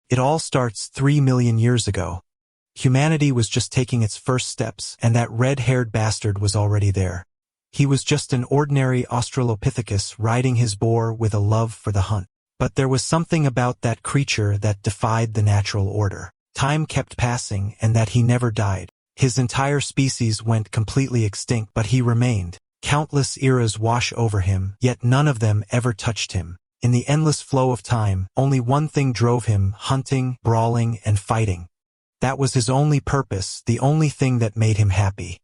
It all starts 3 million years ago. Humanity was just taking its first steps, and that red-haired bastard was already there. He was just an ordinary Australopithecus riding his boar with a love for the hunt. But there was something about that creature that defied the natural order. Time kept passing, and that he never died. His entire species went completely extinct, but he remained. Countless eras wash over him, yet none of them ever touched him. In the endless flow of time, only one thing drove him: hunting, brawling, and fighting. That was his only purpose, the only thing that made him happy.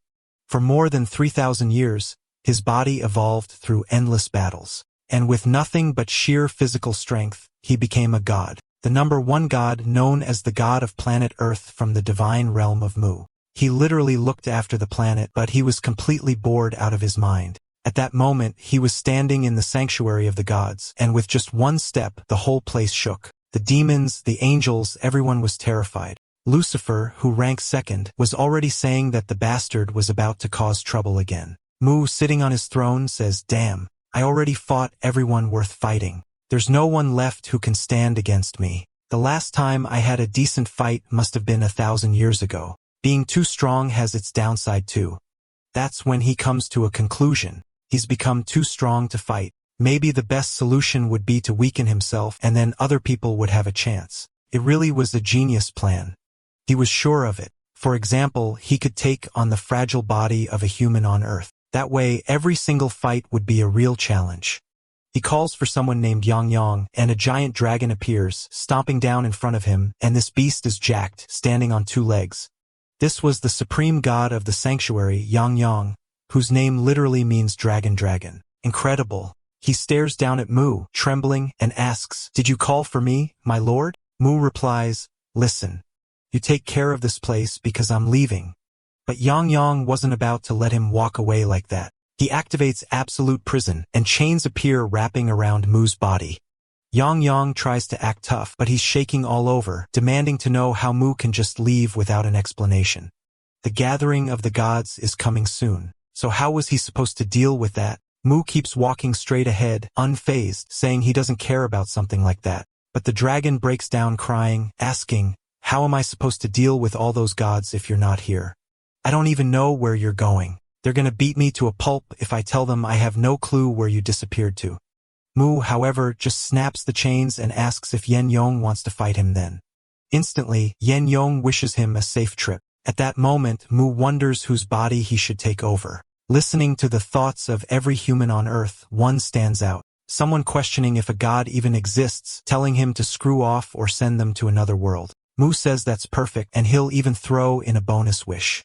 For more than 3,000 years, his body evolved through endless battles. And with nothing but sheer physical strength, he became a god. The #1 god, known as the god of planet Earth from the divine realm of Mu. He literally looked after the planet, but he was completely bored out of his mind. At that moment, he was standing in the sanctuary of the gods, and with just one step, the whole place shook. The demons, the angels, everyone was terrified. Lucifer, who ranked second, was already saying that the bastard was about to cause trouble again. Mu, sitting on his throne, says, "Damn, I already fought everyone worth fighting. There's no one left who can stand against me. The last time I had a decent fight must have been 1,000 years ago. Being too strong has its downside too." That's when he comes to a conclusion. He's become too strong to fight. Maybe the best solution would be to weaken himself, and then other people would have a chance. It really was a genius plan. He was sure of it. For example, he could take on the fragile body of a human on Earth. That way, every single fight would be a real challenge. He calls for someone named Yang, and a giant dragon appears, stomping down in front of him, and this beast is jacked, standing on 2 legs. This was the supreme god of the sanctuary, Yang, whose name literally means dragon. Incredible. He stares down at Mu, trembling, and asks, "Did you call for me, my lord?" Mu replies, "Listen. You take care of this place because I'm leaving." But Yang wasn't about to let him walk away like that. He activates absolute prison, and chains appear wrapping around Mu's body. Yang tries to act tough, but he's shaking all over, demanding to know how Mu can just leave without an explanation. The gathering of the gods is coming soon. So how was he supposed to deal with that? Mu keeps walking straight ahead, unfazed, saying he doesn't care about something like that. But the dragon breaks down crying, asking, "How am I supposed to deal with all those gods if you're not here? I don't even know where you're going. They're gonna beat me to a pulp if I tell them I have no clue where you disappeared to." Mu, however, just snaps the chains and asks if Yong wants to fight him then. Instantly, Yong wishes him a safe trip. At that moment, Mu wonders whose body he should take over. Listening to the thoughts of every human on Earth, one stands out. Someone questioning if a god even exists, telling him to screw off or send them to another world. Mu says that's perfect, and he'll even throw in a bonus wish.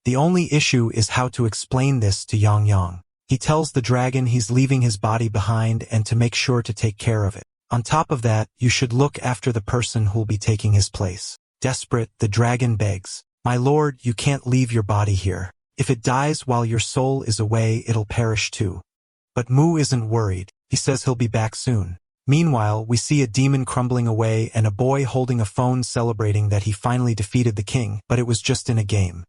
The only issue is how to explain this to Yang. He tells the dragon he's leaving his body behind and to make sure to take care of it. On top of that, you should look after the person who'll be taking his place. Desperate, the dragon begs, "My lord, you can't leave your body here. If it dies while your soul is away, it'll perish too." But Mu isn't worried. He says he'll be back soon. Meanwhile, we see a demon crumbling away and a boy holding a phone celebrating that he finally defeated the king, but it was just in a game.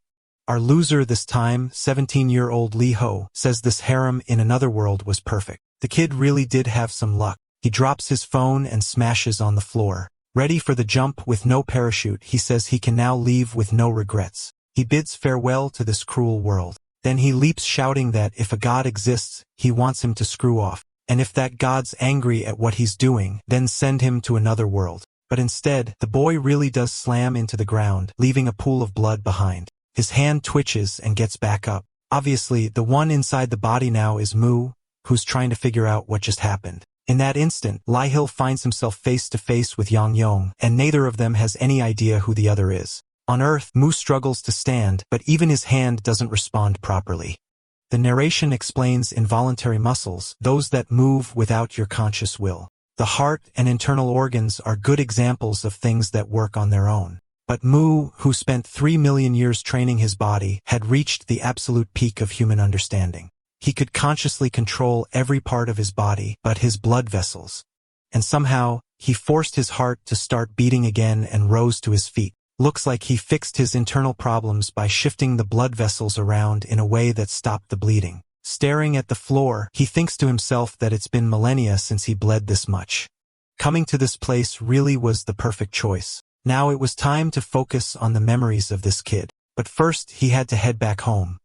Our loser this time, 17-year-old Li Ho, says this harem in another world was perfect. The kid really did have some luck. He drops his phone and smashes on the floor. Ready for the jump with no parachute, he says he can now leave with no regrets. He bids farewell to this cruel world. Then he leaps shouting that if a god exists, he wants him to screw off. And if that god's angry at what he's doing, then send him to another world. But instead, the boy really does slam into the ground, leaving a pool of blood behind. His hand twitches and gets back up. Obviously, the one inside the body now is Mu, who's trying to figure out what just happened. In that instant, Yahello finds himself face to face with Yang, and neither of them has any idea who the other is. On Earth, Mu struggles to stand, but even his hand doesn't respond properly. The narration explains involuntary muscles, those that move without your conscious will. The heart and internal organs are good examples of things that work on their own. But Mu, who spent 3 million years training his body, had reached the absolute peak of human understanding. He could consciously control every part of his body but his blood vessels. And somehow, he forced his heart to start beating again and rose to his feet. Looks like he fixed his internal problems by shifting the blood vessels around in a way that stopped the bleeding. Staring at the floor, he thinks to himself that it's been millennia since he bled this much. Coming to this place really was the perfect choice. Now it was time to focus on the memories of this kid. But first he had to head back home.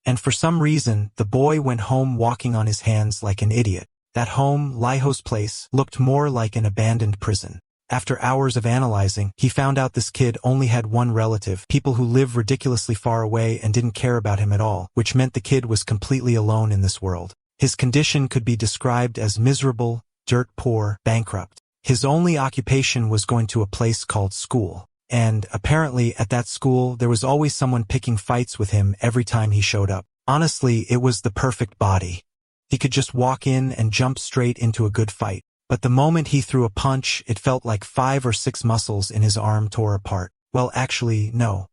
And for some reason, the boy went home walking on his hands like an idiot. That home, Liho's place, looked more like an abandoned prison. After hours of analyzing, he found out this kid only had one relative, people who live ridiculously far away and didn't care about him at all, which meant the kid was completely alone in this world. His condition could be described as miserable, dirt poor, bankrupt. His only occupation was going to a place called school. And, apparently, at that school, there was always someone picking fights with him every time he showed up. Honestly, it was the perfect body. He could just walk in and jump straight into a good fight. But the moment he threw a punch, it felt like 5 or 6 muscles in his arm tore apart. Well, actually, no.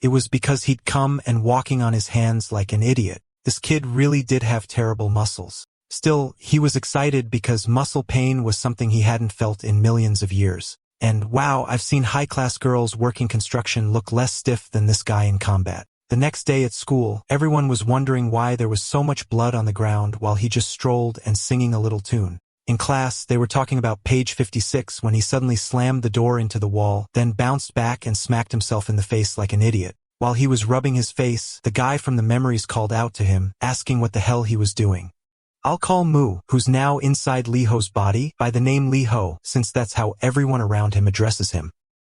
It was because he'd come and walking on his hands like an idiot. This kid really did have terrible muscles. Still, he was excited because muscle pain was something he hadn't felt in millions of years. And wow, I've seen high-class girls working construction look less stiff than this guy in combat. The next day at school, everyone was wondering why there was so much blood on the ground while he just strolled and singing a little tune. In class, they were talking about page 56 when he suddenly slammed the door into the wall, then bounced back and smacked himself in the face like an idiot. While he was rubbing his face, the guy from the memories called out to him, asking what the hell he was doing. I'll call Mu, who's now inside Liho's body, by the name Liho, since that's how everyone around him addresses him.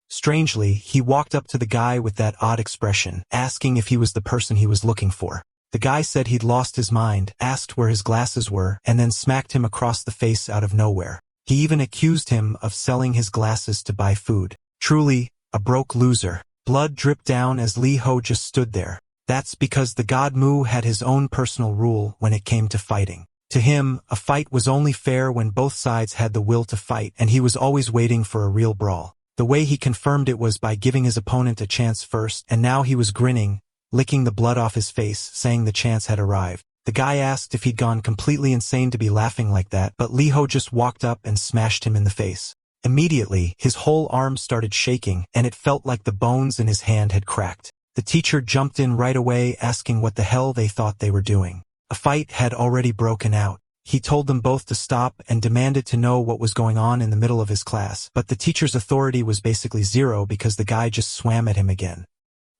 Strangely, he walked up to the guy with that odd expression, asking if he was the person he was looking for. The guy said he'd lost his mind, asked where his glasses were, and then smacked him across the face out of nowhere. He even accused him of selling his glasses to buy food. Truly, a broke loser. Blood dripped down as Liho just stood there. That's because the god Mu had his own personal rule when it came to fighting. To him, a fight was only fair when both sides had the will to fight, and he was always waiting for a real brawl. The way he confirmed it was by giving his opponent a chance first, and now he was grinning, licking the blood off his face, saying the chance had arrived. The guy asked if he'd gone completely insane to be laughing like that, but Liho just walked up and smashed him in the face. Immediately, his whole arm started shaking, and it felt like the bones in his hand had cracked. The teacher jumped in right away, asking what the hell they thought they were doing. A fight had already broken out. He told them both to stop and demanded to know what was going on in the middle of his class, but the teacher's authority was basically zero because the guy just swam at him again.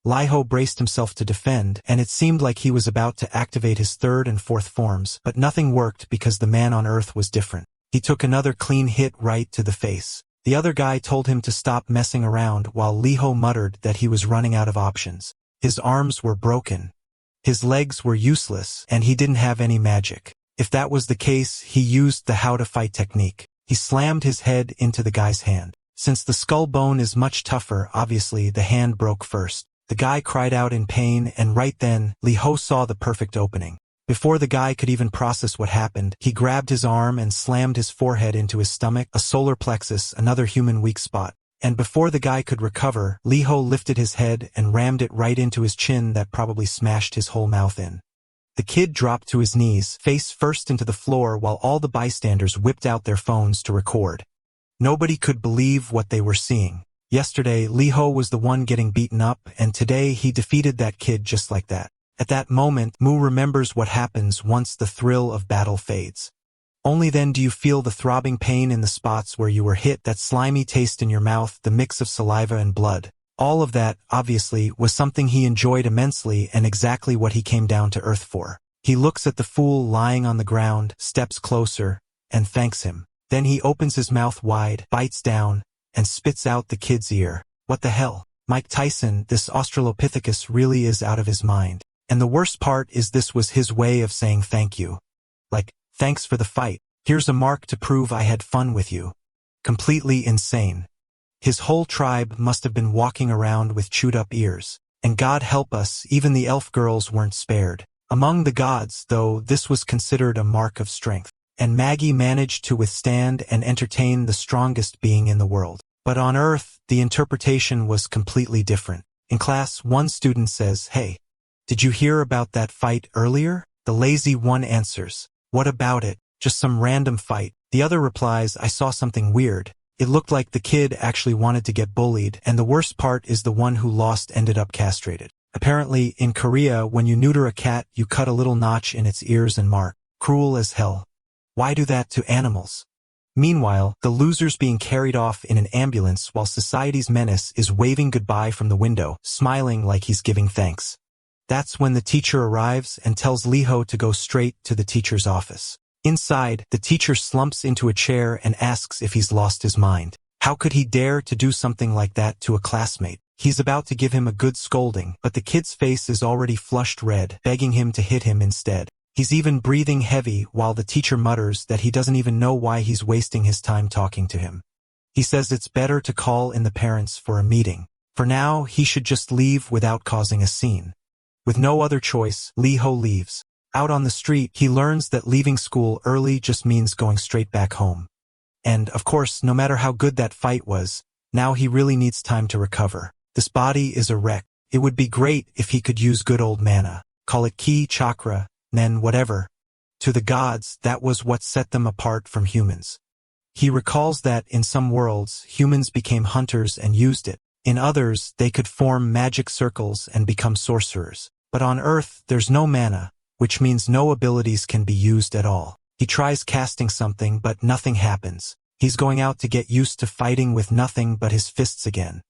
Liho braced himself to defend, and it seemed like he was about to activate his 3rd and 4th forms, but nothing worked because the man on Earth was different. He took another clean hit right to the face. The other guy told him to stop messing around while Liho muttered that he was running out of options. His arms were broken. His legs were useless, and he didn't have any magic. If that was the case, he used the how to fight technique. He slammed his head into the guy's hand. Since the skull bone is much tougher, obviously the hand broke first. The guy cried out in pain, and right then, Liho saw the perfect opening. Before the guy could even process what happened, he grabbed his arm and slammed his forehead into his stomach, a solar plexus, another human weak spot. And before the guy could recover, Liho lifted his head and rammed it right into his chin that probably smashed his whole mouth in. The kid dropped to his knees, face first into the floor while all the bystanders whipped out their phones to record. Nobody could believe what they were seeing. Yesterday, Liho was the one getting beaten up, and today he defeated that kid just like that. At that moment, Mu remembers what happens once the thrill of battle fades. Only then do you feel the throbbing pain in the spots where you were hit, that slimy taste in your mouth, the mix of saliva and blood. All of that, obviously, was something he enjoyed immensely and exactly what he came down to Earth for. He looks at the fool lying on the ground, steps closer, and thanks him. Then he opens his mouth wide, bites down, and spits out the kid's ear. What the hell? Mike Tyson, this Australopithecus really is out of his mind. And the worst part is this was his way of saying thank you. Like, thanks for the fight. Here's a mark to prove I had fun with you. Completely insane. His whole tribe must have been walking around with chewed-up ears. And God help us, even the elf girls weren't spared. Among the gods, though, this was considered a mark of strength. And Maggie managed to withstand and entertain the strongest being in the world. But on Earth, the interpretation was completely different. In class, one student says, "Hey, did you hear about that fight earlier?" The lazy one answers, "What about it? Just some random fight." The other replies, "I saw something weird. It looked like the kid actually wanted to get bullied, and the worst part is the one who lost ended up castrated. Apparently, in Korea, when you neuter a cat, you cut a little notch in its ears and mark. Cruel as hell. Why do that to animals? Meanwhile, the loser's being carried off in an ambulance while society's menace is waving goodbye from the window, smiling like he's giving thanks. That's when the teacher arrives and tells Liho to go straight to the teacher's office. Inside, the teacher slumps into a chair and asks if he's lost his mind. How could he dare to do something like that to a classmate? He's about to give him a good scolding, but the kid's face is already flushed red, begging him to hit him instead. He's even breathing heavy while the teacher mutters that he doesn't even know why he's wasting his time talking to him. He says it's better to call in the parents for a meeting. For now, he should just leave without causing a scene. With no other choice, Liho leaves. Out on the street, he learns that leaving school early just means going straight back home. And, of course, no matter how good that fight was, now he really needs time to recover. This body is a wreck. It would be great if he could use good old mana. Call it ki, chakra, nen, whatever. To the gods, that was what set them apart from humans. He recalls that, in some worlds, humans became hunters and used it. In others, they could form magic circles and become sorcerers. But on Earth, there's no mana, which means no abilities can be used at all. He tries casting something, but nothing happens. He's going out to get used to fighting with nothing but his fists again.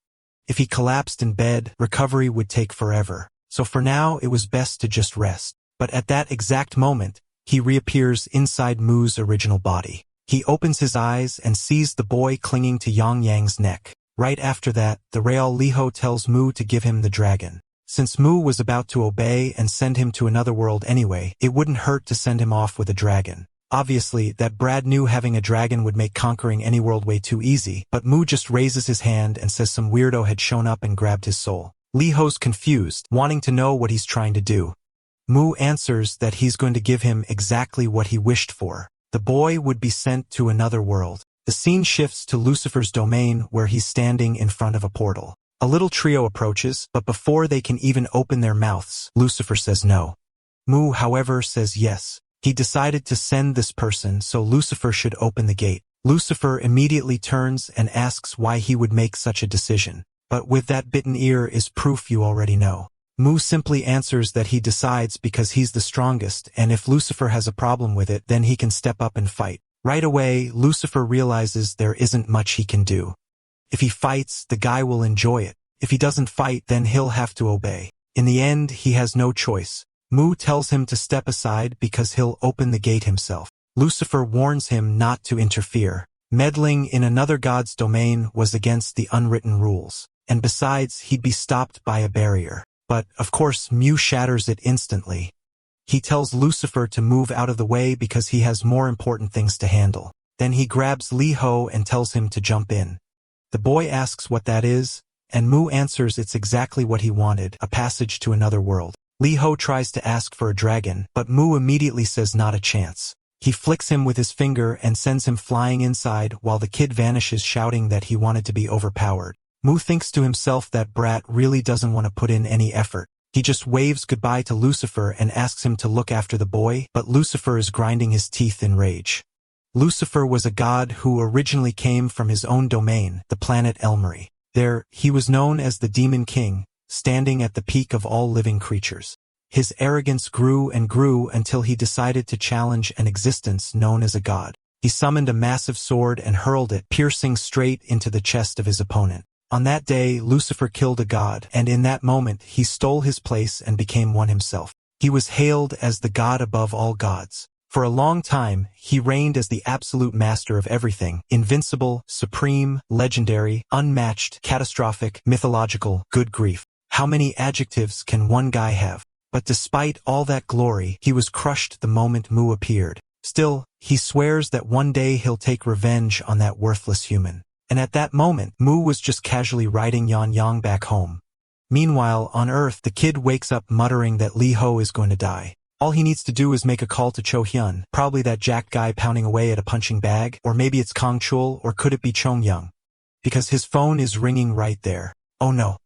If he collapsed in bed, recovery would take forever. So for now, it was best to just rest. But at that exact moment, he reappears inside Mu's original body. He opens his eyes and sees the boy clinging to Yang Yang's neck. Right after that, the Real Liho tells Mu to give him the dragon. Since Mu was about to obey and send him to another world anyway, it wouldn't hurt to send him off with a dragon. Obviously, that Brad knew having a dragon would make conquering any world way too easy, but Mu just raises his hand and says some weirdo had shown up and grabbed his soul. Liho's confused, wanting to know what he's trying to do. Mu answers that he's going to give him exactly what he wished for. The boy would be sent to another world. The scene shifts to Lucifer's domain where he's standing in front of a portal. A little trio approaches, but before they can even open their mouths, Lucifer says no. Mu, however, says yes. He decided to send this person, so Lucifer should open the gate. Lucifer immediately turns and asks why he would make such a decision. But with that bitten ear is proof you already know. Mu simply answers that he decides because he's the strongest, and if Lucifer has a problem with it, then he can step up and fight. Right away, Lucifer realizes there isn't much he can do. If he fights, the guy will enjoy it. If he doesn't fight, then he'll have to obey. In the end, he has no choice. Mu tells him to step aside because he'll open the gate himself. Lucifer warns him not to interfere. Meddling in another god's domain was against the unwritten rules. And besides, he'd be stopped by a barrier. But, of course, Mu shatters it instantly. He tells Lucifer to move out of the way because he has more important things to handle. Then he grabs Liho and tells him to jump in. The boy asks what that is, and Mu answers it's exactly what he wanted, a passage to another world. Liho tries to ask for a dragon, but Mu immediately says not a chance. He flicks him with his finger and sends him flying inside while the kid vanishes shouting that he wanted to be overpowered. Mu thinks to himself that Brat really doesn't want to put in any effort. He just waves goodbye to Lucifer and asks him to look after the boy, but Lucifer is grinding his teeth in rage. Lucifer was a god who originally came from his own domain, the planet Elmery. There, he was known as the Demon King, standing at the peak of all living creatures. His arrogance grew and grew until he decided to challenge an existence known as a god. He summoned a massive sword and hurled it, piercing straight into the chest of his opponent. On that day, Lucifer killed a god, and in that moment, he stole his place and became one himself. He was hailed as the god above all gods. For a long time, he reigned as the absolute master of everything, invincible, supreme, legendary, unmatched, catastrophic, mythological, good grief. How many adjectives can one guy have? But despite all that glory, he was crushed the moment Mu appeared. Still, he swears that one day he'll take revenge on that worthless human. And at that moment, Mu was just casually riding Yan Yang back home. Meanwhile, on Earth, the kid wakes up muttering that Liho is going to die. All he needs to do is make a call to Cho Hyun, probably that jacked guy pounding away at a punching bag, or maybe it's Kong Chul, or could it be Chong Young? Because his phone is ringing right there. Oh no.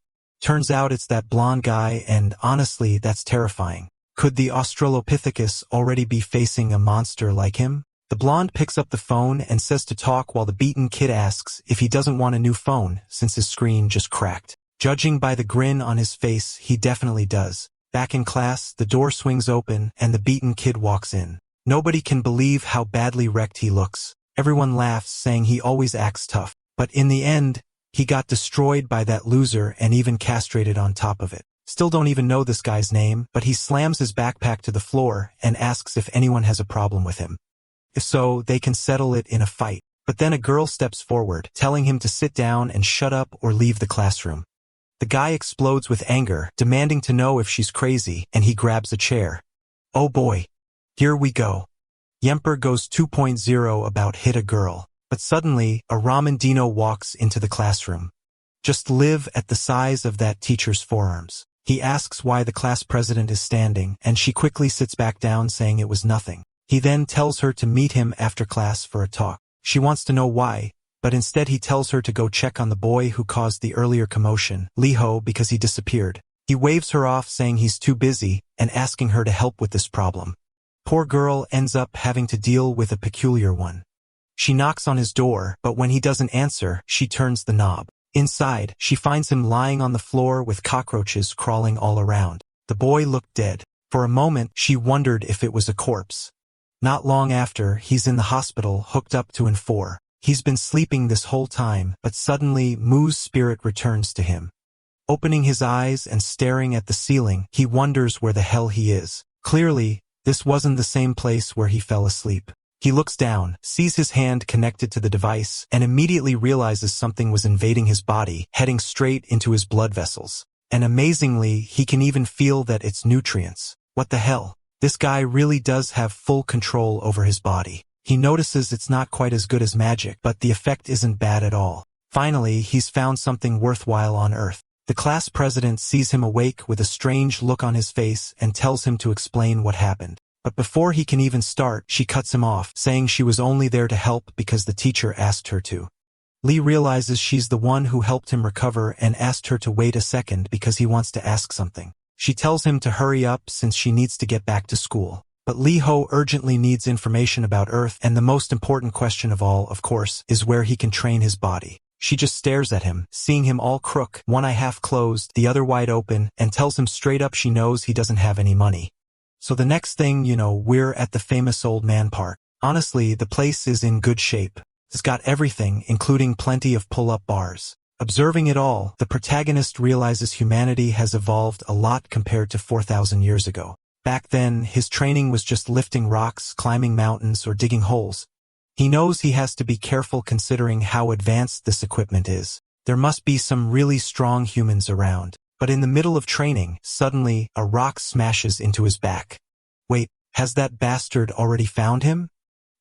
Turns out it's that blonde guy, and honestly, that's terrifying. Could the Australopithecus already be facing a monster like him? The blonde picks up the phone and says to talk while the beaten kid asks if he doesn't want a new phone since his screen just cracked. Judging by the grin on his face, he definitely does. Back in class, the door swings open and the beaten kid walks in. Nobody can believe how badly wrecked he looks. Everyone laughs, saying he always acts tough. But in the end, he got destroyed by that loser and even castrated on top of it. Still don't even know this guy's name, but he slams his backpack to the floor and asks if anyone has a problem with him. If so, they can settle it in a fight. But then a girl steps forward, telling him to sit down and shut up or leave the classroom. The guy explodes with anger, demanding to know if she's crazy, and he grabs a chair. Oh boy. Here we go. Yemper goes 2.0 about hit a girl. But suddenly, a ramen dino walks into the classroom. Just live at the size of that teacher's forearms. He asks why the class president is standing, and she quickly sits back down saying it was nothing. He then tells her to meet him after class for a talk. She wants to know why, but instead he tells her to go check on the boy who caused the earlier commotion, Liho, because he disappeared. He waves her off saying he's too busy and asking her to help with this problem. Poor girl ends up having to deal with a peculiar one. She knocks on his door, but when he doesn't answer, she turns the knob. Inside, she finds him lying on the floor with cockroaches crawling all around. The boy looked dead. For a moment, she wondered if it was a corpse. Not long after, he's in the hospital hooked up to enro. He's been sleeping this whole time, but suddenly Mu's spirit returns to him. Opening his eyes and staring at the ceiling, he wonders where the hell he is. Clearly, this wasn't the same place where he fell asleep. He looks down, sees his hand connected to the device, and immediately realizes something was invading his body, heading straight into his blood vessels. And amazingly, he can even feel that it's nutrients. What the hell? This guy really does have full control over his body. He notices it's not quite as good as magic, but the effect isn't bad at all. Finally, he's found something worthwhile on Earth. The class president sees him awake with a strange look on his face and tells him to explain what happened. But before he can even start, she cuts him off, saying she was only there to help because the teacher asked her to. Lee realizes she's the one who helped him recover and asked her to wait a second because he wants to ask something. She tells him to hurry up since she needs to get back to school. But Lee-ho urgently needs information about Earth, and the most important question of all, of course, is where he can train his body. She just stares at him, seeing him all crook, one eye half closed, the other wide open, and tells him straight up she knows he doesn't have any money. So the next thing you know, we're at the famous old man park. Honestly, the place is in good shape. It's got everything, including plenty of pull-up bars. Observing it all, the protagonist realizes humanity has evolved a lot compared to 4,000 years ago. Back then, his training was just lifting rocks, climbing mountains, or digging holes. He knows he has to be careful considering how advanced this equipment is. There must be some really strong humans around. But in the middle of training, suddenly, a rock smashes into his back. Wait, has that bastard already found him?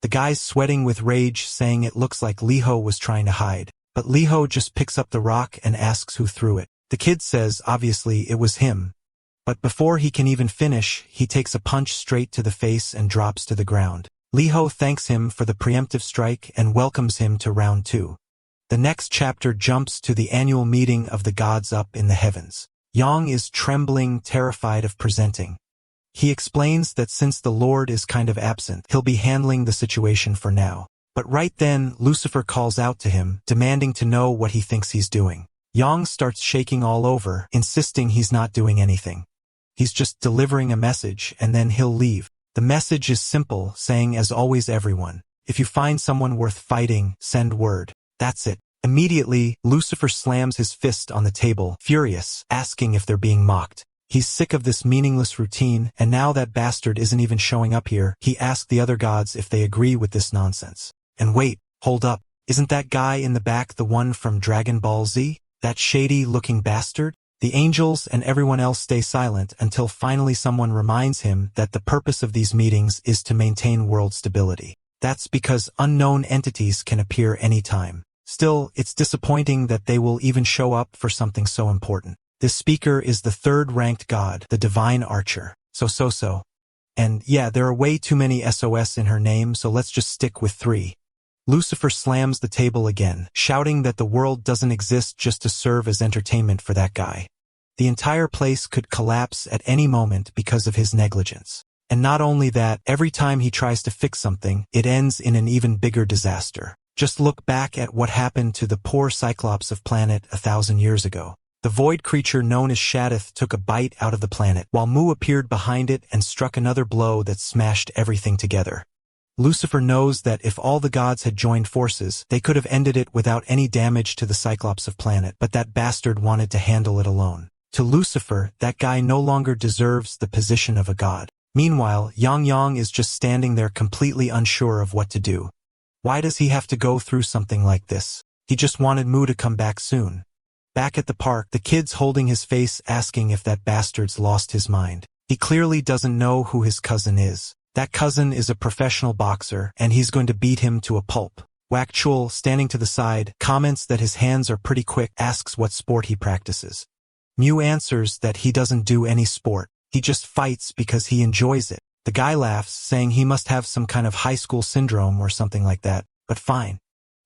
The guy's sweating with rage, saying it looks like Lee-ho was trying to hide. But Lee-ho just picks up the rock and asks who threw it. The kid says, obviously, it was him. But before he can even finish, he takes a punch straight to the face and drops to the ground. Lee-ho thanks him for the preemptive strike and welcomes him to round 2. The next chapter jumps to the annual meeting of the gods up in the heavens. Yang is trembling, terrified of presenting. He explains that since the Lord is kind of absent, he'll be handling the situation for now. But right then, Lucifer calls out to him, demanding to know what he thinks he's doing. Yang starts shaking all over, insisting he's not doing anything. He's just delivering a message and then he'll leave. The message is simple, saying as always everyone, if you find someone worth fighting, send word. That's it. Immediately, Lucifer slams his fist on the table, furious, asking if they're being mocked. He's sick of this meaningless routine, and now that bastard isn't even showing up here, he asks the other gods if they agree with this nonsense. And wait, hold up, isn't that guy in the back the one from Dragon Ball Z? That shady-looking bastard? The angels and everyone else stay silent until finally someone reminds him that the purpose of these meetings is to maintain world stability. That's because unknown entities can appear anytime. Still, it's disappointing that they will even show up for something so important. This speaker is the third-ranked god, the Divine Archer. So. And yeah, there are way too many SOS in her name, so let's just stick with 3. Lucifer slams the table again, shouting that the world doesn't exist just to serve as entertainment for that guy. The entire place could collapse at any moment because of his negligence. And not only that, every time he tries to fix something, it ends in an even bigger disaster. Just look back at what happened to the poor Cyclops of planet 1,000 years ago. The void creature known as Shadith took a bite out of the planet, while Mu appeared behind it and struck another blow that smashed everything together. Lucifer knows that if all the gods had joined forces, they could have ended it without any damage to the Cyclops of planet, but that bastard wanted to handle it alone. To Lucifer, that guy no longer deserves the position of a god. Meanwhile, Yang is just standing there completely unsure of what to do. Why does he have to go through something like this? He just wanted Mu to come back soon. Back at the park, the kid's holding his face asking if that bastard's lost his mind. He clearly doesn't know who his cousin is. That cousin is a professional boxer, and he's going to beat him to a pulp. Wak Chul, standing to the side, comments that his hands are pretty quick, asks what sport he practices. Mu answers that he doesn't do any sport. He just fights because he enjoys it. The guy laughs, saying he must have some kind of high school syndrome or something like that, but fine.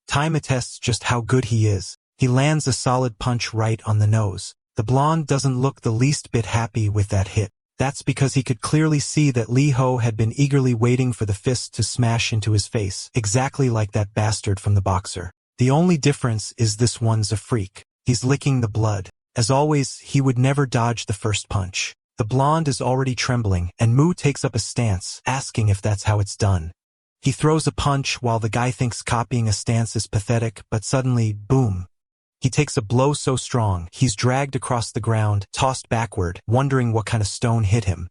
Time attests just how good he is. He lands a solid punch right on the nose. The blonde doesn't look the least bit happy with that hit. That's because he could clearly see that Lee Ho had been eagerly waiting for the fist to smash into his face, exactly like that bastard from the boxer. The only difference is this one's a freak. He's licking the blood. As always, he would never dodge the first punch. The blonde is already trembling, and Mu takes up a stance, asking if that's how it's done. He throws a punch while the guy thinks copying a stance is pathetic, but suddenly, boom. He takes a blow so strong, he's dragged across the ground, tossed backward, wondering what kind of stone hit him.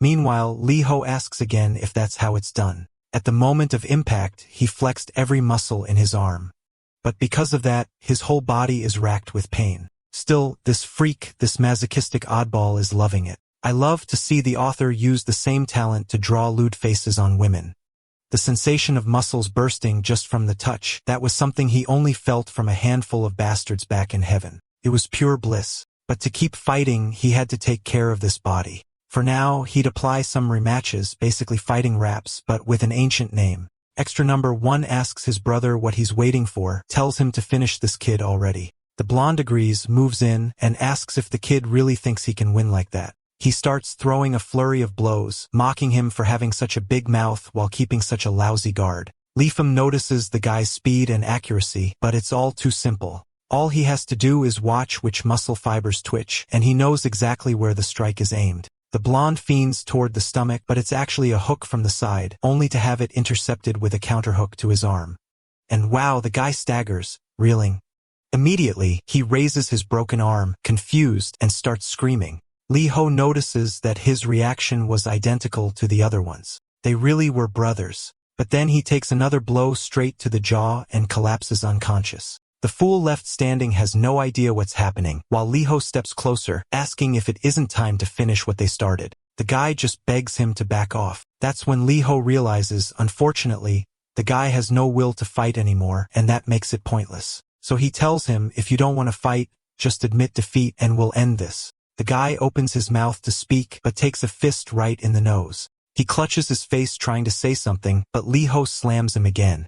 Meanwhile, Lee Ho asks again if that's how it's done. At the moment of impact, he flexed every muscle in his arm. But because of that, his whole body is racked with pain. Still, this freak, this masochistic oddball is loving it. I love to see the author use the same talent to draw lewd faces on women. The sensation of muscles bursting just from the touch, that was something he only felt from a handful of bastards back in heaven. It was pure bliss. But to keep fighting, he had to take care of this body. For now, he'd apply some rematches, basically fighting raps, but with an ancient name. Extra number 1 asks his brother what he's waiting for, tells him to finish this kid already. The blonde agrees, moves in, and asks if the kid really thinks he can win like that. He starts throwing a flurry of blows, mocking him for having such a big mouth while keeping such a lousy guard. Leafum notices the guy's speed and accuracy, but it's all too simple. All he has to do is watch which muscle fibers twitch, and he knows exactly where the strike is aimed. The blonde fiends toward the stomach, but it's actually a hook from the side, only to have it intercepted with a counterhook to his arm. And wow, the guy staggers, reeling. Immediately, he raises his broken arm, confused, and starts screaming. Lee Ho notices that his reaction was identical to the other ones. They really were brothers. But then he takes another blow straight to the jaw and collapses unconscious. The fool left standing has no idea what's happening, while Lee Ho steps closer, asking if it isn't time to finish what they started. The guy just begs him to back off. That's when Lee Ho realizes, unfortunately, the guy has no will to fight anymore, and that makes it pointless. So he tells him, if you don't want to fight, just admit defeat and we'll end this. The guy opens his mouth to speak, but takes a fist right in the nose. He clutches his face trying to say something, but Lee Ho slams him again.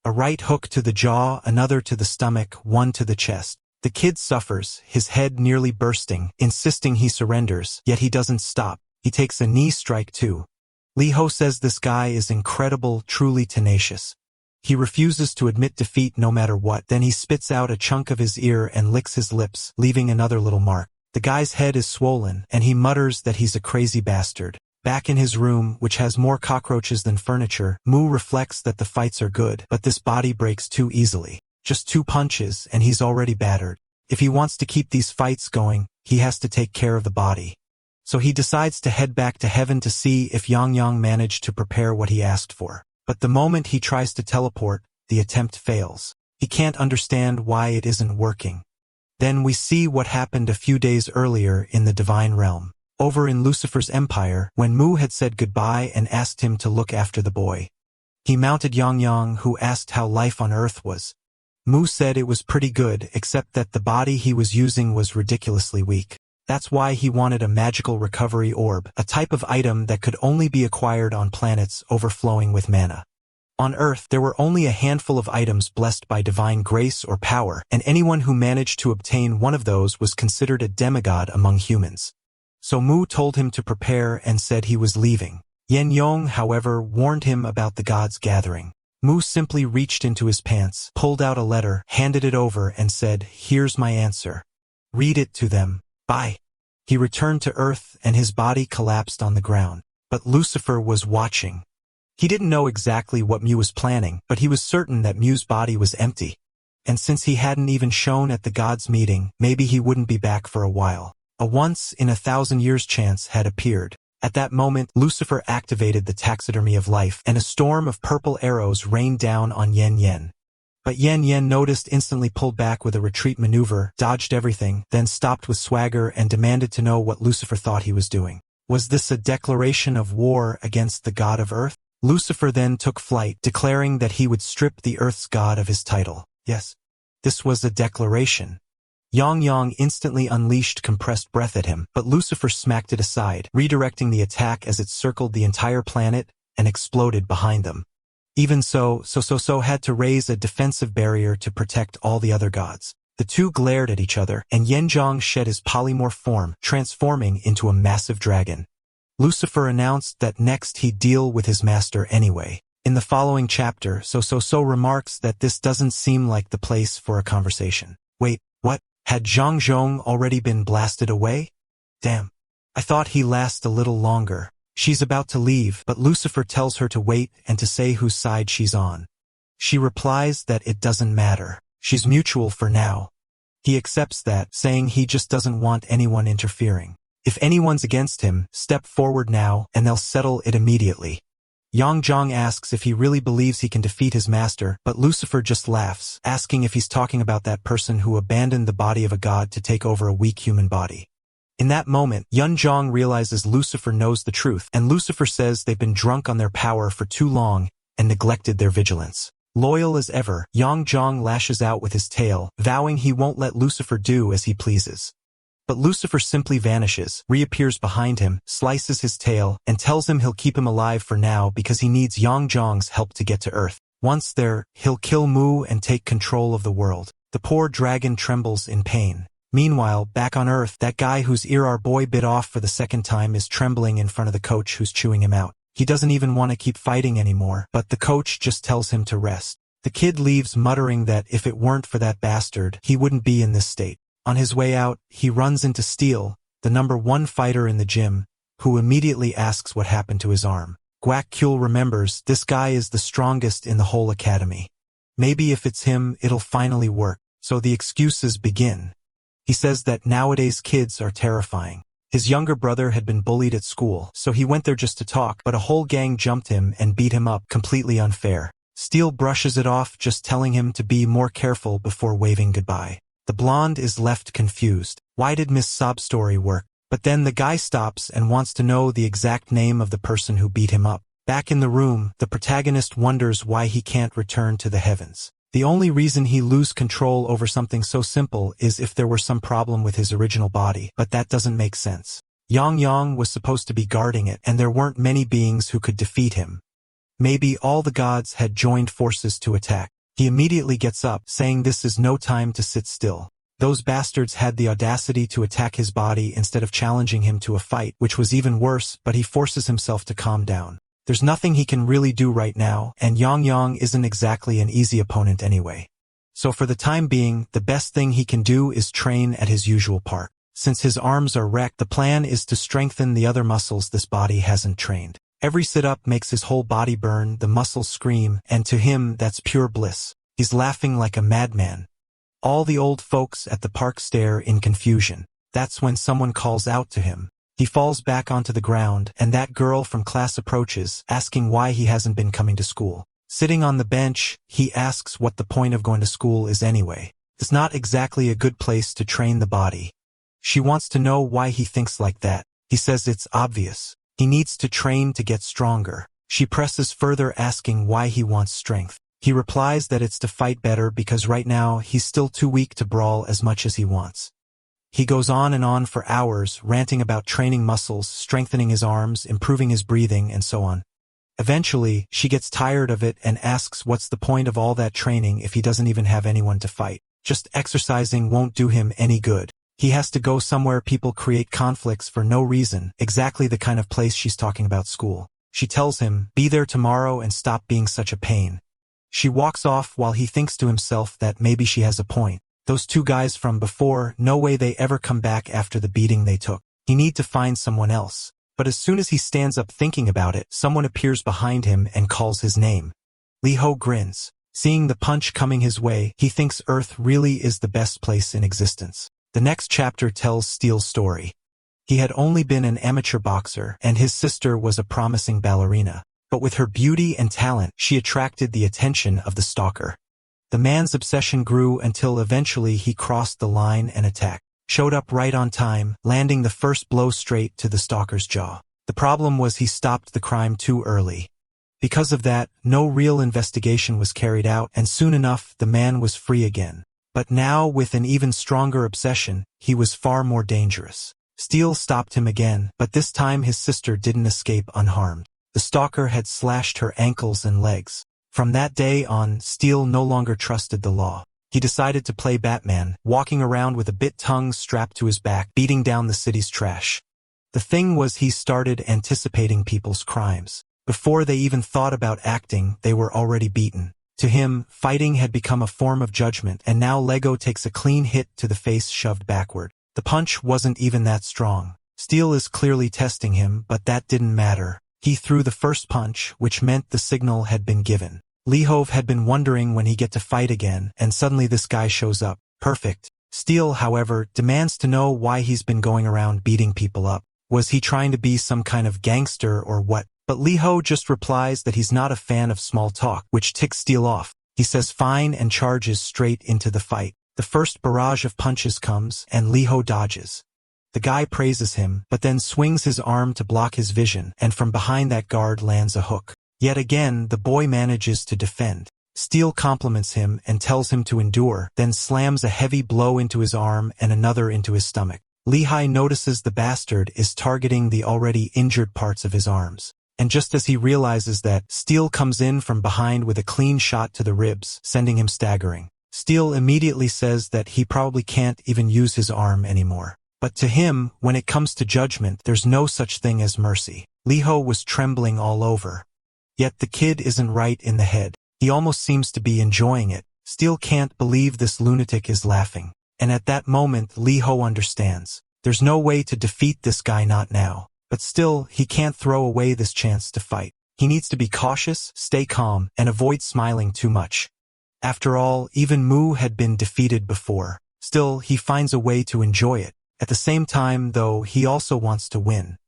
A right hook to the jaw, another to the stomach, one to the chest. The kid suffers, his head nearly bursting, insisting he surrenders, yet he doesn't stop. He takes a knee strike too. Lee Ho says this guy is incredible, truly tenacious. He refuses to admit defeat no matter what, then he spits out a chunk of his ear and licks his lips, leaving another little mark. The guy's head is swollen, and he mutters that he's a crazy bastard. Back in his room, which has more cockroaches than furniture, Mu reflects that the fights are good, but this body breaks too easily. Just 2 punches, and he's already battered. If he wants to keep these fights going, he has to take care of the body. So he decides to head back to heaven to see if Yang managed to prepare what he asked for. But the moment he tries to teleport, the attempt fails. He can't understand why it isn't working. Then we see what happened a few days earlier in the Divine Realm. Over in Lucifer's empire, when Mu had said goodbye and asked him to look after the boy. He mounted Yang, who asked how life on Earth was. Mu said it was pretty good, except that the body he was using was ridiculously weak. That's why he wanted a magical recovery orb, a type of item that could only be acquired on planets overflowing with mana. On Earth, there were only a handful of items blessed by divine grace or power, and anyone who managed to obtain one of those was considered a demigod among humans. So Mu told him to prepare and said he was leaving. Yen Yong, however, warned him about the gods gathering. Mu simply reached into his pants, pulled out a letter, handed it over, and said, "Here's my answer. Read it to them. Bye." He returned to Earth, and his body collapsed on the ground. But Lucifer was watching. He didn't know exactly what Mew was planning, but he was certain that Mew's body was empty. And since he hadn't even shown at the gods' meeting, maybe he wouldn't be back for a while. A once-in-a-thousand-years chance had appeared. At that moment, Lucifer activated the taxidermy of life, and a storm of purple arrows rained down on Yen Yen. But Yen Yen noticed, instantly pulled back with a retreat maneuver, dodged everything, then stopped with swagger and demanded to know what Lucifer thought he was doing. Was this a declaration of war against the god of Earth? Lucifer then took flight, declaring that he would strip the Earth's god of his title. Yes, this was a declaration. Yang Yang instantly unleashed compressed breath at him, but Lucifer smacked it aside, redirecting the attack as it circled the entire planet and exploded behind them. Even so had to raise a defensive barrier to protect all the other gods. The two glared at each other, and Yanzhang shed his polymorph form, transforming into a massive dragon. Lucifer announced that next he'd deal with his master anyway. In the following chapter, So remarks that this doesn't seem like the place for a conversation. Wait, what? Had Zhang Zhong already been blasted away? Damn. I thought he'd last a little longer. She's about to leave, but Lucifer tells her to wait and to say whose side she's on. She replies that it doesn't matter. She's mutual for now. He accepts that, saying he just doesn't want anyone interfering. If anyone's against him, step forward now, and they'll settle it immediately. Yang Zhang asks if he really believes he can defeat his master, but Lucifer just laughs, asking if he's talking about that person who abandoned the body of a god to take over a weak human body. In that moment, Yun Zhang realizes Lucifer knows the truth, and Lucifer says they've been drunk on their power for too long and neglected their vigilance. Loyal as ever, Yang Zhang lashes out with his tail, vowing he won't let Lucifer do as he pleases. But Lucifer simply vanishes, reappears behind him, slices his tail, and tells him he'll keep him alive for now because he needs Yang Zhang's help to get to Earth. Once there, he'll kill Mu and take control of the world. The poor dragon trembles in pain. Meanwhile, back on Earth, that guy whose ear our boy bit off for the second time is trembling in front of the coach who's chewing him out. He doesn't even want to keep fighting anymore, but the coach just tells him to rest. The kid leaves muttering that if it weren't for that bastard, he wouldn't be in this state. On his way out, he runs into Steel, the #1 fighter in the gym, who immediately asks what happened to his arm. Guak Kyul remembers, this guy is the strongest in the whole academy. Maybe if it's him, it'll finally work. So the excuses begin. He says that nowadays kids are terrifying. His younger brother had been bullied at school, so he went there just to talk, but a whole gang jumped him and beat him up, completely unfair. Steel brushes it off, just telling him to be more careful before waving goodbye. The blonde is left confused. Why did Miss Sob's story work? But then the guy stops and wants to know the exact name of the person who beat him up. Back in the room, the protagonist wonders why he can't return to the heavens. The only reason he lose control over something so simple is if there were some problem with his original body, but that doesn't make sense. Yang Yang was supposed to be guarding it, and there weren't many beings who could defeat him. Maybe all the gods had joined forces to attack. He immediately gets up, saying this is no time to sit still. Those bastards had the audacity to attack his body instead of challenging him to a fight, which was even worse, but he forces himself to calm down. There's nothing he can really do right now, and Yang Yang isn't exactly an easy opponent anyway. So for the time being, the best thing he can do is train at his usual park. Since his arms are wrecked, the plan is to strengthen the other muscles this body hasn't trained. Every sit-up makes his whole body burn, the muscles scream, and to him that's pure bliss. He's laughing like a madman. All the old folks at the park stare in confusion. That's when someone calls out to him. He falls back onto the ground, and that girl from class approaches, asking why he hasn't been coming to school. Sitting on the bench, he asks what the point of going to school is anyway. It's not exactly a good place to train the body. She wants to know why he thinks like that. He says it's obvious. He needs to train to get stronger. She presses further, asking why he wants strength. He replies that it's to fight better because right now he's still too weak to brawl as much as he wants. He goes on and on for hours, ranting about training muscles, strengthening his arms, improving his breathing, and so on. Eventually, she gets tired of it and asks what's the point of all that training if he doesn't even have anyone to fight. Just exercising won't do him any good. He has to go somewhere people create conflicts for no reason, exactly the kind of place she's talking about, school. She tells him, be there tomorrow and stop being such a pain. She walks off while he thinks to himself that maybe she has a point. Those two guys from before, no way they ever come back after the beating they took. He need to find someone else. But as soon as he stands up thinking about it, someone appears behind him and calls his name. Lee-ho grins. Seeing the punch coming his way, he thinks Earth really is the best place in existence. The next chapter tells Steel's story. He had only been an amateur boxer, and his sister was a promising ballerina. But with her beauty and talent, she attracted the attention of the stalker. The man's obsession grew until eventually he crossed the line and attacked. Showed up right on time, landing the first blow straight to the stalker's jaw. The problem was he stopped the crime too early. Because of that, no real investigation was carried out, and soon enough the man was free again. But now, with an even stronger obsession, he was far more dangerous. Steel stopped him again, but this time his sister didn't escape unharmed. The stalker had slashed her ankles and legs. From that day on, Steel no longer trusted the law. He decided to play Batman, walking around with a bit tongue strapped to his back, beating down the city's trash. The thing was, he started anticipating people's crimes. Before they even thought about acting, they were already beaten. To him, fighting had become a form of judgment, and now Lego takes a clean hit to the face shoved backward. The punch wasn't even that strong. Steel is clearly testing him, but that didn't matter. He threw the first punch, which meant the signal had been given. Lee-ho had been wondering when he'd get to fight again, and suddenly this guy shows up. Perfect. Steel, however, demands to know why he's been going around beating people up. Was he trying to be some kind of gangster or what? But Lee-ho just replies that he's not a fan of small talk, which ticks Steel off. He says fine and charges straight into the fight. The first barrage of punches comes, and Lee-ho dodges. The guy praises him, but then swings his arm to block his vision, and from behind that guard lands a hook. Yet again, the boy manages to defend. Steel compliments him and tells him to endure, then slams a heavy blow into his arm and another into his stomach. Lee-hai notices the bastard is targeting the already injured parts of his arms. And just as he realizes that, Steel comes in from behind with a clean shot to the ribs, sending him staggering. Steel immediately says that he probably can't even use his arm anymore. But to him, when it comes to judgment, there's no such thing as mercy. Lee-ho was trembling all over. Yet the kid isn't right in the head. He almost seems to be enjoying it. Steel can't believe this lunatic is laughing. And at that moment, Lee-ho understands. There's no way to defeat this guy, not now. But still, he can't throw away this chance to fight. He needs to be cautious, stay calm, and avoid smiling too much. After all, even Mu had been defeated before. Still, he finds a way to enjoy it. At the same time, though, he also wants to win.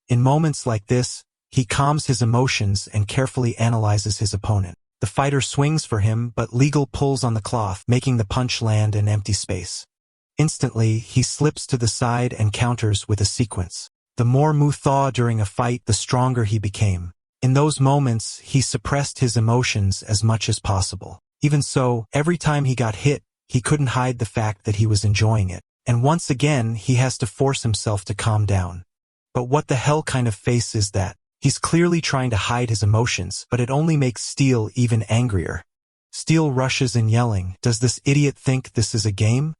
In moments like this, he calms his emotions and carefully analyzes his opponent. The fighter swings for him, but Legal pulls on the cloth, making the punch land in empty space. Instantly, he slips to the side and counters with a sequence. The more Mu thawed during a fight, the stronger he became. In those moments, he suppressed his emotions as much as possible. Even so, every time he got hit, he couldn't hide the fact that he was enjoying it. And once again, he has to force himself to calm down. But what the hell kind of face is that? He's clearly trying to hide his emotions, but it only makes Steel even angrier. Steel rushes in yelling, "Does this idiot think this is a game?"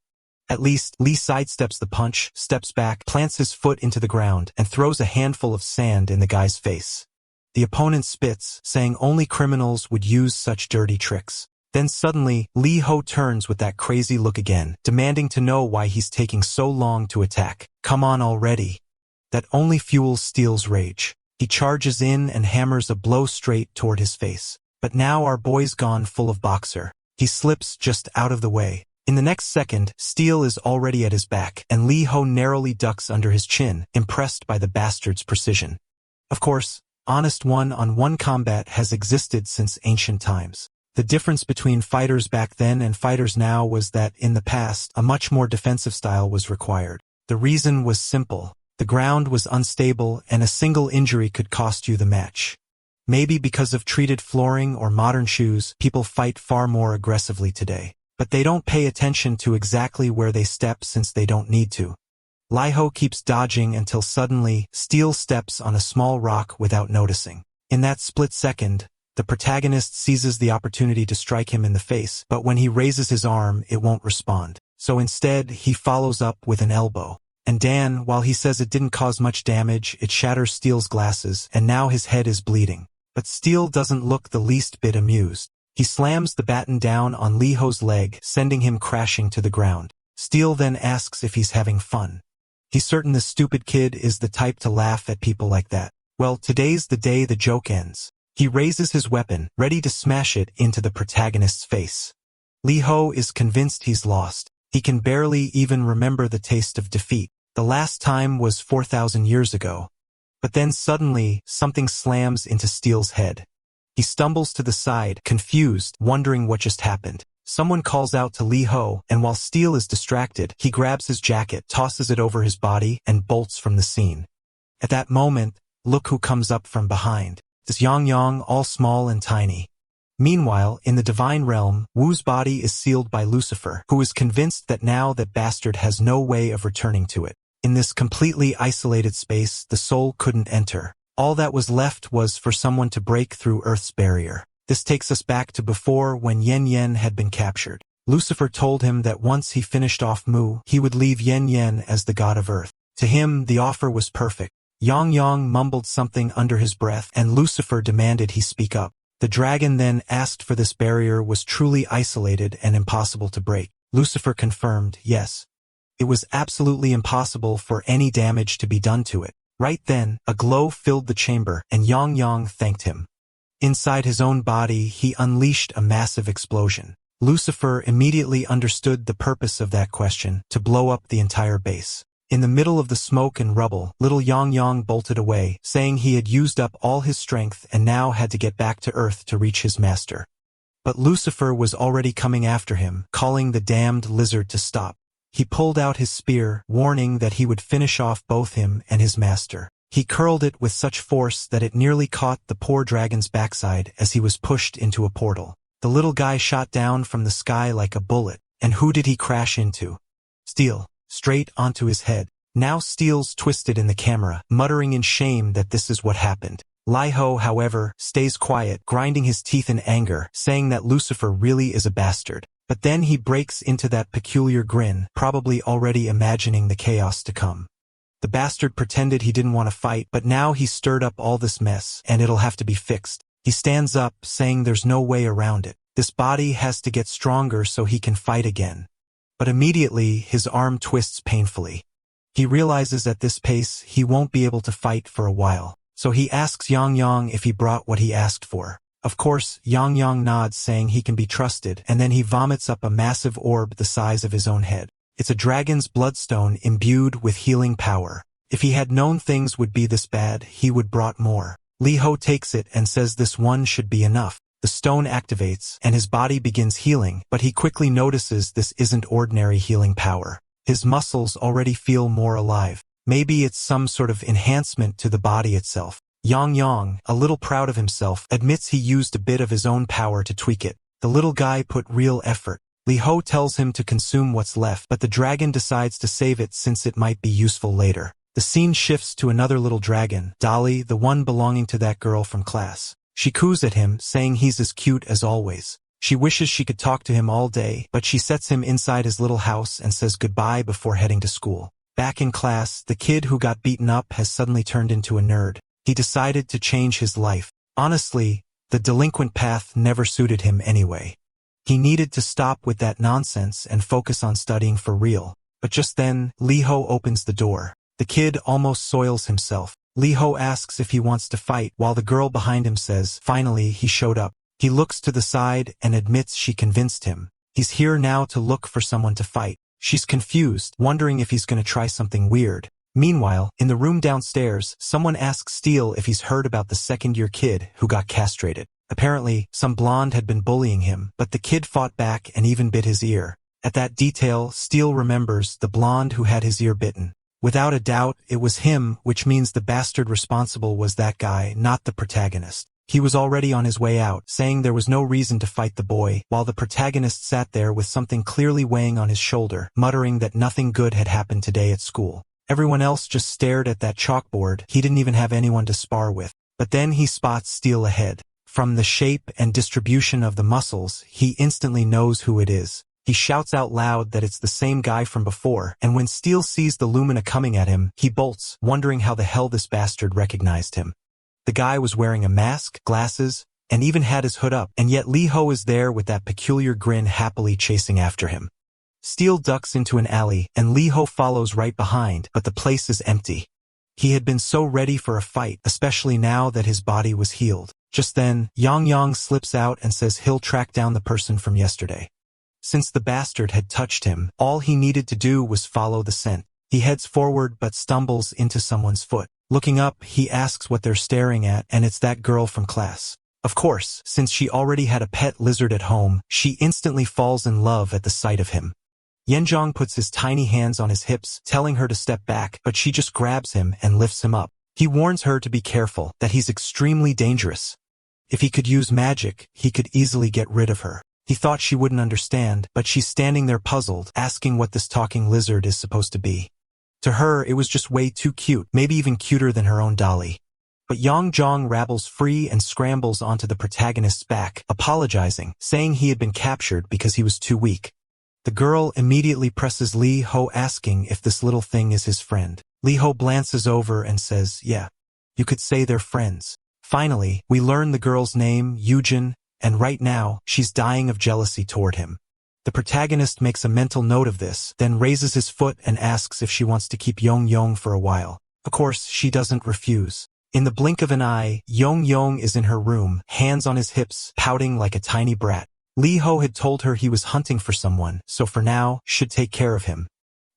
At least, Lee sidesteps the punch, steps back, plants his foot into the ground, and throws a handful of sand in the guy's face. The opponent spits, saying only criminals would use such dirty tricks. Then suddenly, Lee-ho turns with that crazy look again, demanding to know why he's taking so long to attack. Come on already. That only fuels Steel's rage. He charges in and hammers a blow straight toward his face. But now our boy's gone full of boxer. He slips just out of the way. In the next second, Steel is already at his back, and Lee-ho narrowly ducks under his chin, impressed by the bastard's precision. Of course, honest one-on-one combat has existed since ancient times. The difference between fighters back then and fighters now was that, in the past, a much more defensive style was required. The reason was simple. The ground was unstable, and a single injury could cost you the match. Maybe because of treated flooring or modern shoes, people fight far more aggressively today. But they don't pay attention to exactly where they step since they don't need to. Lee-ho keeps dodging until suddenly, Steel steps on a small rock without noticing. In that split second, the protagonist seizes the opportunity to strike him in the face, but when he raises his arm, it won't respond. So instead, he follows up with an elbow. And Dan, while he says it didn't cause much damage, it shatters Steel's glasses, and now his head is bleeding. But Steel doesn't look the least bit amused. He slams the baton down on Lee-ho's leg, sending him crashing to the ground. Steel then asks if he's having fun. He's certain this stupid kid is the type to laugh at people like that. Well, today's the day the joke ends. He raises his weapon, ready to smash it into the protagonist's face. Lee Ho is convinced he's lost. He can barely even remember the taste of defeat. The last time was 4,000 years ago. But then suddenly, something slams into Steel's head. He stumbles to the side, confused, wondering what just happened. Someone calls out to Lee Ho, and while Steel is distracted, he grabs his jacket, tosses it over his body, and bolts from the scene. At that moment, look who comes up from behind. This Yang, all small and tiny. Meanwhile, in the divine realm, Wu's body is sealed by Lucifer, who is convinced that now that bastard has no way of returning to it. In this completely isolated space, the soul couldn't enter. All that was left was for someone to break through Earth's barrier. This takes us back to before when Yen had been captured. Lucifer told him that once he finished off Mu, he would leave Yen as the god of Earth. To him, the offer was perfect. Yang mumbled something under his breath, and Lucifer demanded he speak up. The dragon then asked for this barrier was truly isolated and impossible to break. Lucifer confirmed, yes. It was absolutely impossible for any damage to be done to it. Right then, a glow filled the chamber, and Yang thanked him. Inside his own body, he unleashed a massive explosion. Lucifer immediately understood the purpose of that question, to blow up the entire base. In the middle of the smoke and rubble, little Yang bolted away, saying he had used up all his strength and now had to get back to Earth to reach his master. But Lucifer was already coming after him, calling the damned lizard to stop. He pulled out his spear, warning that he would finish off both him and his master. He curled it with such force that it nearly caught the poor dragon's backside as he was pushed into a portal. The little guy shot down from the sky like a bullet, and who did he crash into? Steel. Straight onto his head. Now Steel's twisted in the camera, muttering in shame that this is what happened. Lee Ho, however, stays quiet, grinding his teeth in anger, saying that Lucifer really is a bastard. But then he breaks into that peculiar grin, probably already imagining the chaos to come. The bastard pretended he didn't want to fight, but now he stirred up all this mess, and it'll have to be fixed. He stands up, saying there's no way around it. This body has to get stronger so he can fight again. But immediately, his arm twists painfully. He realizes at this pace he won't be able to fight for a while. So he asks Yang if he brought what he asked for. Of course, Yang nods, saying he can be trusted, and then he vomits up a massive orb the size of his own head. It's a dragon's bloodstone imbued with healing power. If he had known things would be this bad, he would brought more. Lee Ho takes it and says this one should be enough. The stone activates, and his body begins healing, but he quickly notices this isn't ordinary healing power. His muscles already feel more alive. Maybe it's some sort of enhancement to the body itself. Yang, a little proud of himself, admits he used a bit of his own power to tweak it. The little guy put real effort. Lee Ho tells him to consume what's left, but the dragon decides to save it since it might be useful later. The scene shifts to another little dragon, Dolly, the one belonging to that girl from class. She coos at him, saying he's as cute as always. She wishes she could talk to him all day, but she sets him inside his little house and says goodbye before heading to school. Back in class, the kid who got beaten up has suddenly turned into a nerd. He decided to change his life. Honestly, the delinquent path never suited him anyway. He needed to stop with that nonsense and focus on studying for real. But just then, Lee Ho opens the door. The kid almost soils himself. Lee Ho asks if he wants to fight, while the girl behind him says, finally, he showed up. He looks to the side and admits she convinced him. He's here now to look for someone to fight. She's confused, wondering if he's going to try something weird. Meanwhile, in the room downstairs, someone asks Steel if he's heard about the second-year kid who got castrated. Apparently, some blonde had been bullying him, but the kid fought back and even bit his ear. At that detail, Steel remembers the blonde who had his ear bitten. Without a doubt, it was him, which means the bastard responsible was that guy, not the protagonist. He was already on his way out, saying there was no reason to fight the boy, while the protagonist sat there with something clearly weighing on his shoulder, muttering that nothing good had happened today at school. Everyone else just stared at that chalkboard. He didn't even have anyone to spar with. But then he spots Steel ahead. From the shape and distribution of the muscles, he instantly knows who it is. He shouts out loud that it's the same guy from before, and when Steel sees the Lumina coming at him, he bolts, wondering how the hell this bastard recognized him. The guy was wearing a mask, glasses, and even had his hood up, and yet Lee Ho is there with that peculiar grin happily chasing after him. Steel ducks into an alley, and Lee Ho follows right behind, but the place is empty. He had been so ready for a fight, especially now that his body was healed. Just then, Yang Yang slips out and says he'll track down the person from yesterday. Since the bastard had touched him, all he needed to do was follow the scent. He heads forward but stumbles into someone's foot. Looking up, he asks what they're staring at, and it's that girl from class. Of course, since she already had a pet lizard at home, she instantly falls in love at the sight of him. Yanzhong puts his tiny hands on his hips, telling her to step back, but she just grabs him and lifts him up. He warns her to be careful, that he's extremely dangerous. If he could use magic, he could easily get rid of her. He thought she wouldn't understand, but she's standing there puzzled, asking what this talking lizard is supposed to be. To her, it was just way too cute, maybe even cuter than her own dolly. But Yanzhong rabbles free and scrambles onto the protagonist's back, apologizing, saying he had been captured because he was too weak. The girl immediately presses Lee Ho, asking if this little thing is his friend. Lee Ho glances over and says, yeah, you could say they're friends. Finally, we learn the girl's name, Yujin, and right now, she's dying of jealousy toward him. The protagonist makes a mental note of this, then raises his foot and asks if she wants to keep Yong Yong for a while. Of course, she doesn't refuse. In the blink of an eye, Yong Yong is in her room, hands on his hips, pouting like a tiny brat. Lee Ho had told her he was hunting for someone, so for now, should take care of him.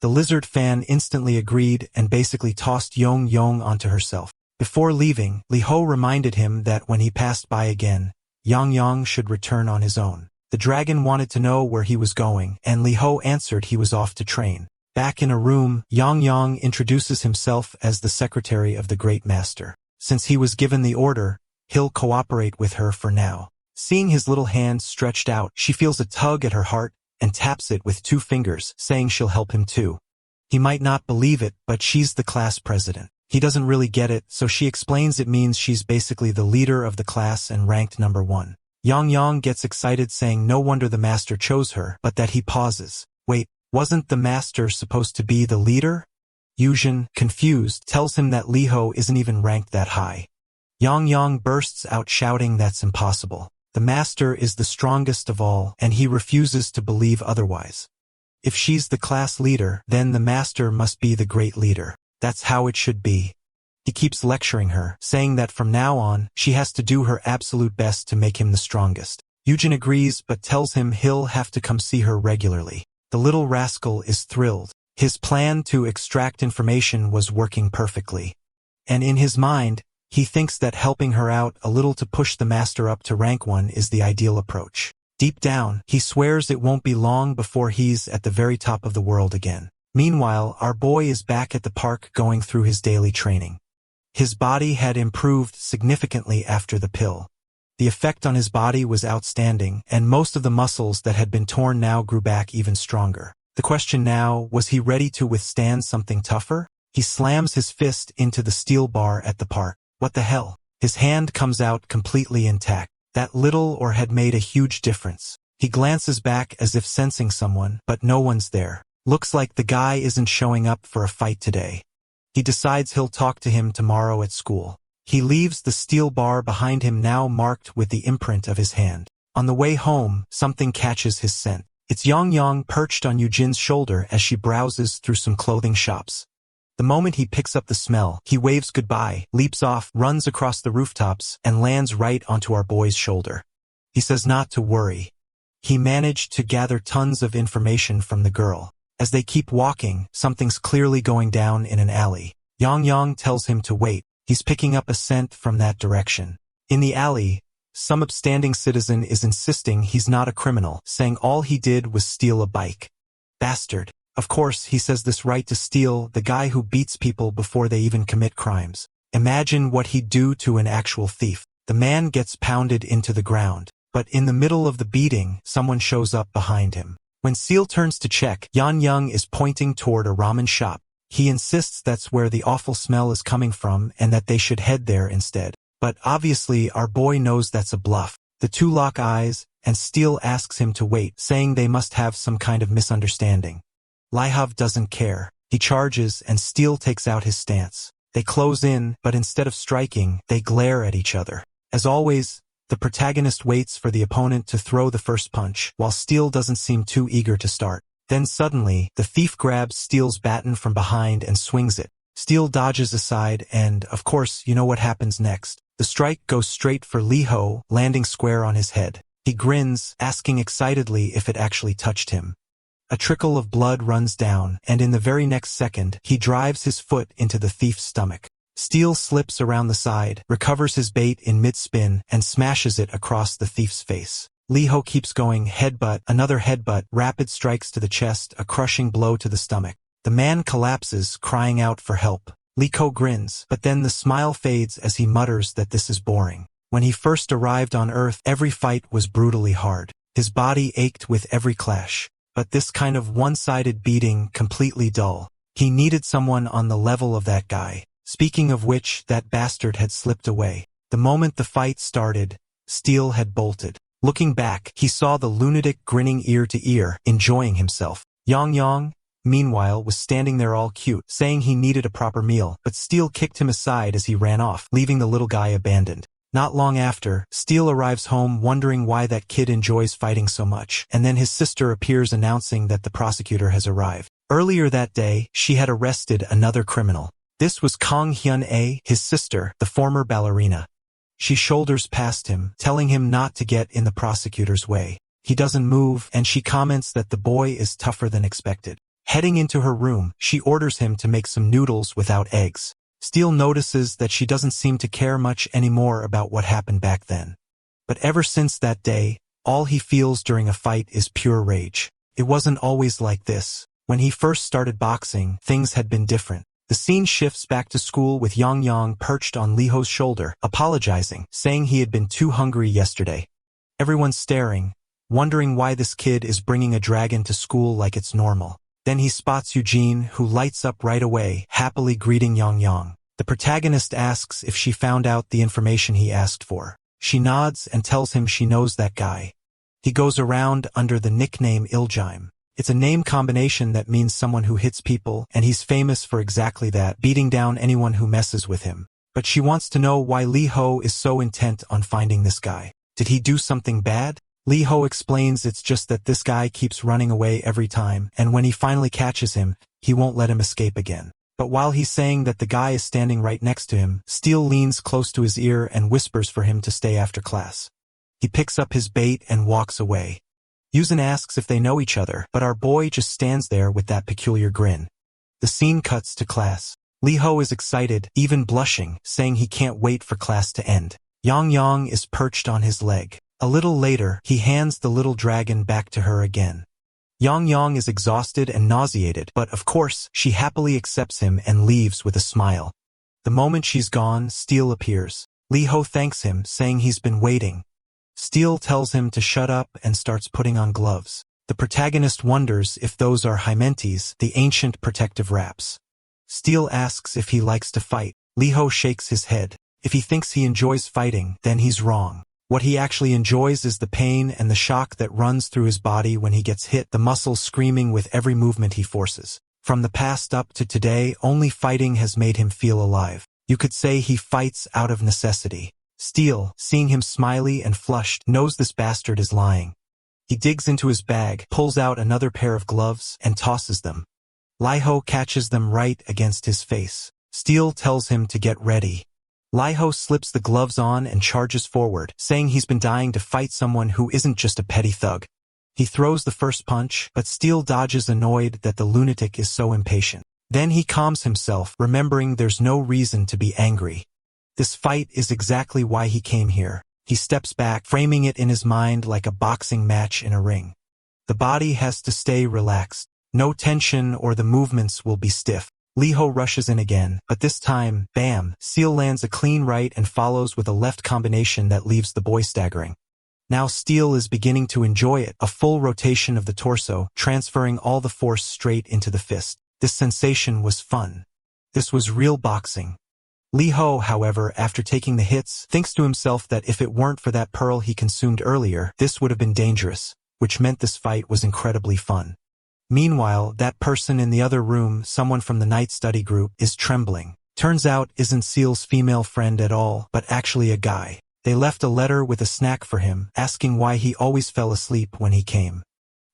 The lizard fan instantly agreed and basically tossed Yong Yong onto herself. Before leaving, Lee Ho reminded him that when he passed by again, Yang Yang should return on his own. The dragon wanted to know where he was going, and Lee Ho answered he was off to train. Back in a room, Yang Yang introduces himself as the secretary of the Great Master. Since he was given the order, he'll cooperate with her for now. Seeing his little hand stretched out, she feels a tug at her heart and taps it with 2 fingers, saying she'll help him too. He might not believe it, but she's the class president. He doesn't really get it, so she explains it means she's basically the leader of the class and ranked number 1. Yang Yang gets excited, saying no wonder the master chose her, but that he pauses. Wait, wasn't the master supposed to be the leader? Yujin, confused, tells him that Lee Ho isn't even ranked that high. Yang Yang bursts out shouting that's impossible. The master is the strongest of all, and he refuses to believe otherwise. If she's the class leader, then the master must be the great leader. That's how it should be. He keeps lecturing her, saying that from now on, she has to do her absolute best to make him the strongest. Yujin agrees but tells him he'll have to come see her regularly. The little rascal is thrilled. His plan to extract information was working perfectly. And in his mind, he thinks that helping her out a little to push the master up to rank 1 is the ideal approach. Deep down, he swears it won't be long before he's at the very top of the world again. Meanwhile, our boy is back at the park going through his daily training. His body had improved significantly after the pill. The effect on his body was outstanding, and most of the muscles that had been torn now grew back even stronger. The question now, was he ready to withstand something tougher? He slams his fist into the steel bar at the park. What the hell? His hand comes out completely intact. That little or had made a huge difference. He glances back as if sensing someone, but no one's there. Looks like the guy isn't showing up for a fight today. He decides he'll talk to him tomorrow at school. He leaves the steel bar behind him, now marked with the imprint of his hand. On the way home, something catches his scent. It's Yang Yang perched on Yujin's shoulder as she browses through some clothing shops. The moment he picks up the smell, he waves goodbye, leaps off, runs across the rooftops, and lands right onto our boy's shoulder. He says not to worry. He managed to gather tons of information from the girl. As they keep walking, something's clearly going down in an alley. Yang Yang tells him to wait. He's picking up a scent from that direction. In the alley, some upstanding citizen is insisting he's not a criminal, saying all he did was steal a bike. Bastard. Of course, he says this right to steal, the guy who beats people before they even commit crimes. Imagine what he'd do to an actual thief. The man gets pounded into the ground. But in the middle of the beating, someone shows up behind him. When Seal turns to check, Yan Yang is pointing toward a ramen shop. He insists that's where the awful smell is coming from and that they should head there instead. But obviously our boy knows that's a bluff. The two lock eyes, and Steele asks him to wait, saying they must have some kind of misunderstanding. Lihav doesn't care. He charges and Steele takes out his stance. They close in, but instead of striking, they glare at each other. As always, the protagonist waits for the opponent to throw the first punch, while Steele doesn't seem too eager to start. Then suddenly, the thief grabs Steel's baton from behind and swings it. Steel dodges aside and, of course, you know what happens next. The strike goes straight for Lee Ho, landing square on his head. He grins, asking excitedly if it actually touched him. A trickle of blood runs down, and in the very next second, he drives his foot into the thief's stomach. Steel slips around the side, recovers his bait in mid-spin, and smashes it across the thief's face. Lee Ho keeps going, headbutt, another headbutt, rapid strikes to the chest, a crushing blow to the stomach. The man collapses, crying out for help. Lee Ho grins, but then the smile fades as he mutters that this is boring. When he first arrived on Earth, every fight was brutally hard. His body ached with every clash. But this kind of one-sided beating, completely dull. He needed someone on the level of that guy. Speaking of which, that bastard had slipped away. The moment the fight started, Steel had bolted. Looking back, he saw the lunatic grinning ear to ear, enjoying himself. Yang, meanwhile, was standing there all cute, saying he needed a proper meal, but Steel kicked him aside as he ran off, leaving the little guy abandoned. Not long after, Steel arrives home wondering why that kid enjoys fighting so much, and then his sister appears announcing that the prosecutor has arrived. Earlier that day, she had arrested another criminal. This was Kang Hyun-A, his sister, the former ballerina. She shoulders past him, telling him not to get in the prosecutor's way. He doesn't move, and she comments that the boy is tougher than expected. Heading into her room, she orders him to make some noodles without eggs. Steel notices that she doesn't seem to care much anymore about what happened back then. But ever since that day, all he feels during a fight is pure rage. It wasn't always like this. When he first started boxing, things had been different. The scene shifts back to school with Yang perched on Lee Ho's shoulder, apologizing, saying he had been too hungry yesterday. Everyone's staring, wondering why this kid is bringing a dragon to school like it's normal. Then he spots Eugene, who lights up right away, happily greeting Yang. The protagonist asks if she found out the information he asked for. She nods and tells him she knows that guy. He goes around under the nickname Iljime. It's a name combination that means someone who hits people, and he's famous for exactly that, beating down anyone who messes with him. But she wants to know why Lee Ho is so intent on finding this guy. Did he do something bad? Lee Ho explains it's just that this guy keeps running away every time, and when he finally catches him, he won't let him escape again. But while he's saying that the guy is standing right next to him, Steel leans close to his ear and whispers for him to stay after class. He picks up his bait and walks away. Yuzin asks if they know each other, but our boy just stands there with that peculiar grin. The scene cuts to class. Lee Ho is excited, even blushing, saying he can't wait for class to end. Yang is perched on his leg. A little later, he hands the little dragon back to her again. Yang is exhausted and nauseated, but of course, she happily accepts him and leaves with a smile. The moment she's gone, Steel appears. Lee Ho thanks him, saying he's been waiting. Steel tells him to shut up and starts putting on gloves. The protagonist wonders if those are hymentes, the ancient protective wraps. Steel asks if he likes to fight. Lee Ho shakes his head. If he thinks he enjoys fighting, then he's wrong. What he actually enjoys is the pain and the shock that runs through his body when he gets hit, the muscles screaming with every movement he forces. From the past up to today, only fighting has made him feel alive. You could say he fights out of necessity. Steel, seeing him smiley and flushed, knows this bastard is lying. He digs into his bag, pulls out another pair of gloves, and tosses them. Lee Ho catches them right against his face. Steel tells him to get ready. Lee Ho slips the gloves on and charges forward, saying he's been dying to fight someone who isn't just a petty thug. He throws the first punch, but Steel dodges, annoyed that the lunatic is so impatient. Then he calms himself, remembering there's no reason to be angry. This fight is exactly why he came here. He steps back, framing it in his mind like a boxing match in a ring. The body has to stay relaxed. No tension or the movements will be stiff. Lee Ho rushes in again, but this time, bam, Steel lands a clean right and follows with a left combination that leaves the boy staggering. Now Steel is beginning to enjoy it, a full rotation of the torso, transferring all the force straight into the fist. This sensation was fun. This was real boxing. Lee Ho, however, after taking the hits, thinks to himself that if it weren't for that pearl he consumed earlier, this would have been dangerous, which meant this fight was incredibly fun. Meanwhile, that person in the other room, someone from the night study group, is trembling. Turns out isn't Steel's female friend at all, but actually a guy. They left a letter with a snack for him, asking why he always fell asleep when he came.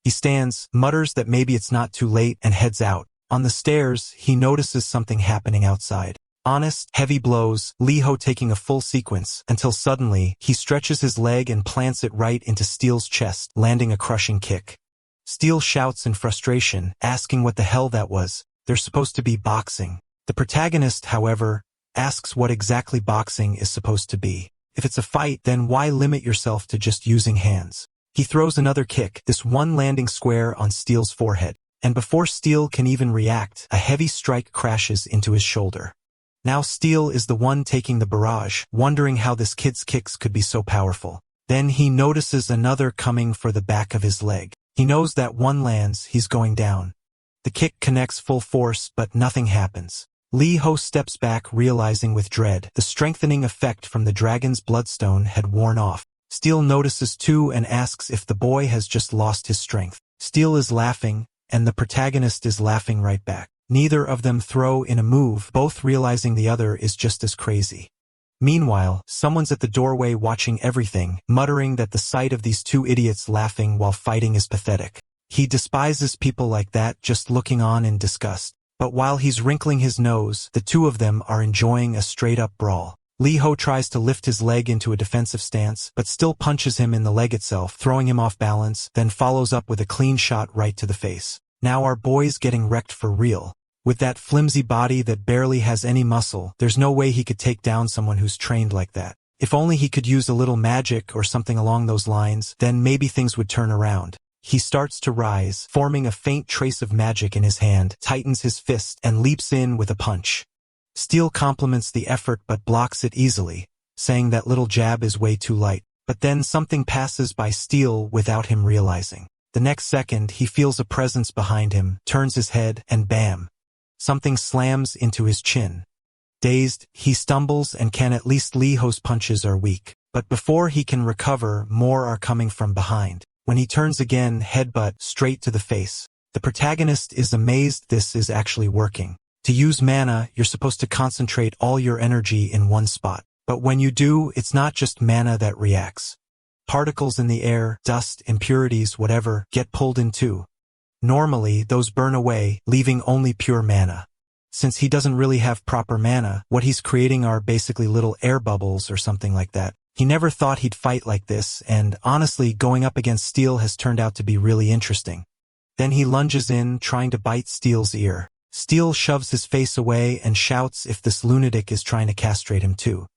He stands, mutters that maybe it's not too late, and heads out. On the stairs, he notices something happening outside. Honest, heavy blows, Lee-ho taking a full sequence, until suddenly, he stretches his leg and plants it right into Steel's chest, landing a crushing kick. Steel shouts in frustration, asking what the hell that was. They're supposed to be boxing. The protagonist, however, asks what exactly boxing is supposed to be. If it's a fight, then why limit yourself to just using hands? He throws another kick, this one landing square on Steel's forehead. And before Steel can even react, a heavy strike crashes into his shoulder. Now Steel is the one taking the barrage, wondering how this kid's kicks could be so powerful. Then he notices another coming for the back of his leg. He knows that one lands, he's going down. The kick connects full force, but nothing happens. Lee-ho steps back, realizing with dread the strengthening effect from the dragon's bloodstone had worn off. Steel notices too and asks if the boy has just lost his strength. Steel is laughing, and the protagonist is laughing right back. Neither of them throw in a move, both realizing the other is just as crazy. Meanwhile, someone's at the doorway watching everything, muttering that the sight of these two idiots laughing while fighting is pathetic. He despises people like that, just looking on in disgust. But while he's wrinkling his nose, the two of them are enjoying a straight-up brawl. Lee-ho tries to lift his leg into a defensive stance, but still punches him in the leg itself, throwing him off balance, then follows up with a clean shot right to the face. Now our boy's getting wrecked for real. With that flimsy body that barely has any muscle, there's no way he could take down someone who's trained like that. If only he could use a little magic or something along those lines, then maybe things would turn around. He starts to rise, forming a faint trace of magic in his hand, tightens his fist, and leaps in with a punch. Steel compliments the effort but blocks it easily, saying that little jab is way too light. But then something passes by Steel without him realizing. The next second, he feels a presence behind him, turns his head, and bam! Something slams into his chin. Dazed, he stumbles and can at least Lee-ho's punches are weak. But before he can recover, more are coming from behind. When he turns again, headbutt straight to the face. The protagonist is amazed this is actually working. To use mana, you're supposed to concentrate all your energy in one spot. But when you do, it's not just mana that reacts. Particles in the air, dust, impurities, whatever, get pulled in too. Normally, those burn away, leaving only pure mana. Since he doesn't really have proper mana, what he's creating are basically little air bubbles or something like that. He never thought he'd fight like this, and honestly, going up against Steel has turned out to be really interesting. Then he lunges in, trying to bite Steel's ear. Steel shoves his face away and shouts if this lunatic is trying to castrate him too.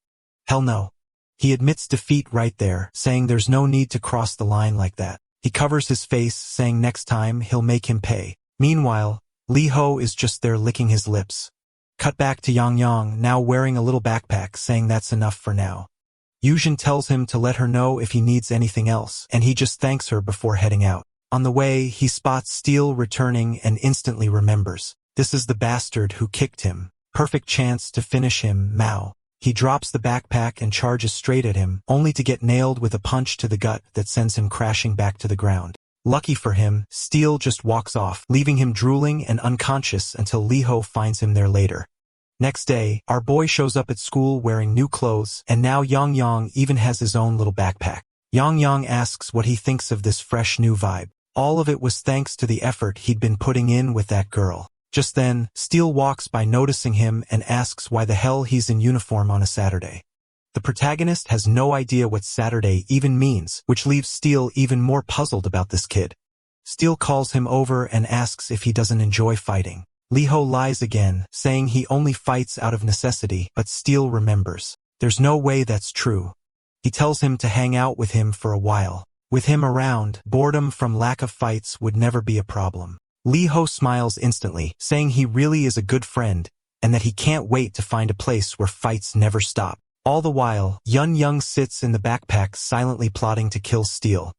Hell no. He admits defeat right there, saying there's no need to cross the line like that. He covers his face, saying next time he'll make him pay. Meanwhile, Lee-ho is just there licking his lips. Cut back to Yang, now wearing a little backpack, saying that's enough for now. Yujin tells him to let her know if he needs anything else, and he just thanks her before heading out. On the way, he spots Steel returning and instantly remembers. This is the bastard who kicked him. Perfect chance to finish him, Mao. He drops the backpack and charges straight at him, only to get nailed with a punch to the gut that sends him crashing back to the ground. Lucky for him, Steel just walks off, leaving him drooling and unconscious until Lee-ho finds him there later. Next day, our boy shows up at school wearing new clothes, and now Yang even has his own little backpack. Yang asks what he thinks of this fresh new vibe. All of it was thanks to the effort he'd been putting in with that girl. Just then, Steel walks by noticing him and asks why the hell he's in uniform on a Saturday. The protagonist has no idea what Saturday even means, which leaves Steel even more puzzled about this kid. Steel calls him over and asks if he doesn't enjoy fighting. Lee-ho lies again, saying he only fights out of necessity, but Steel remembers. There's no way that's true. He tells him to hang out with him for a while. With him around, boredom from lack of fights would never be a problem. Lee-ho smiles instantly, saying he really is a good friend, and that he can't wait to find a place where fights never stop. All the while, Young sits in the backpack silently plotting to kill Steel.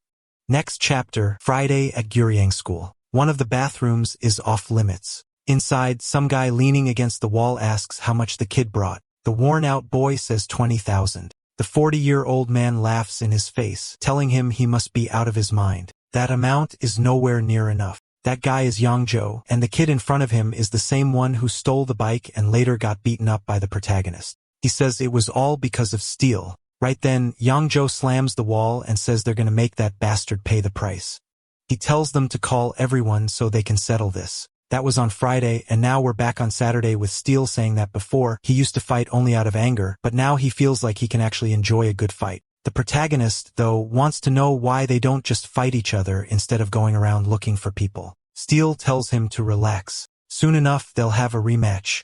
Next chapter, Friday at Guryang School. One of the bathrooms is off limits. Inside, some guy leaning against the wall asks how much the kid brought. The worn-out boy says 20,000. The 40-year-old man laughs in his face, telling him he must be out of his mind. That amount is nowhere near enough. That guy is Yangjo, and the kid in front of him is the same one who stole the bike and later got beaten up by the protagonist. He says it was all because of Steel. Right then, Yangjo slams the wall and says they're gonna make that bastard pay the price. He tells them to call everyone so they can settle this. That was on Friday, and now we're back on Saturday with Steel saying that before, he used to fight only out of anger, but now he feels like he can actually enjoy a good fight. The protagonist, though, wants to know why they don't just fight each other instead of going around looking for people. Steel tells him to relax. Soon enough, they'll have a rematch.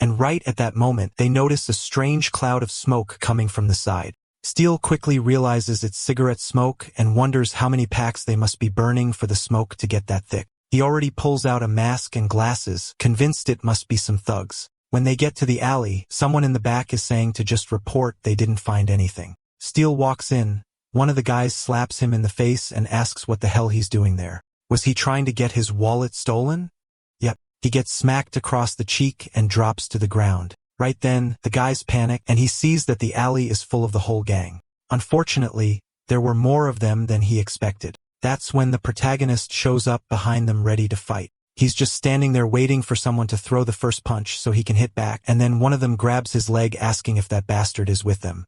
And right at that moment, they notice a strange cloud of smoke coming from the side. Steel quickly realizes it's cigarette smoke and wonders how many packs they must be burning for the smoke to get that thick. He already pulls out a mask and glasses, convinced it must be some thugs. When they get to the alley, someone in the back is saying to just report they didn't find anything. Steel walks in. One of the guys slaps him in the face and asks what the hell he's doing there. Was he trying to get his wallet stolen? Yep. He gets smacked across the cheek and drops to the ground. Right then, the guys panic and he sees that the alley is full of the whole gang. Unfortunately, there were more of them than he expected. That's when the protagonist shows up behind them ready to fight. He's just standing there waiting for someone to throw the first punch so he can hit back, and then one of them grabs his leg asking if that bastard is with them.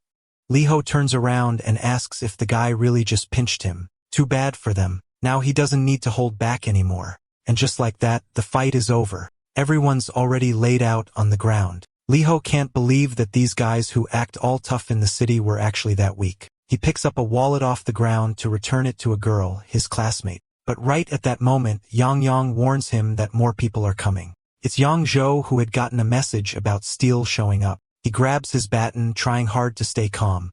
Liho turns around and asks if the guy really just pinched him. Too bad for them. Now he doesn't need to hold back anymore. And just like that, the fight is over. Everyone's already laid out on the ground. Liho can't believe that these guys who act all tough in the city were actually that weak. He picks up a wallet off the ground to return it to a girl, his classmate. But right at that moment, Yang warns him that more people are coming. It's Yang Zhou who had gotten a message about Steel showing up. He grabs his baton, trying hard to stay calm.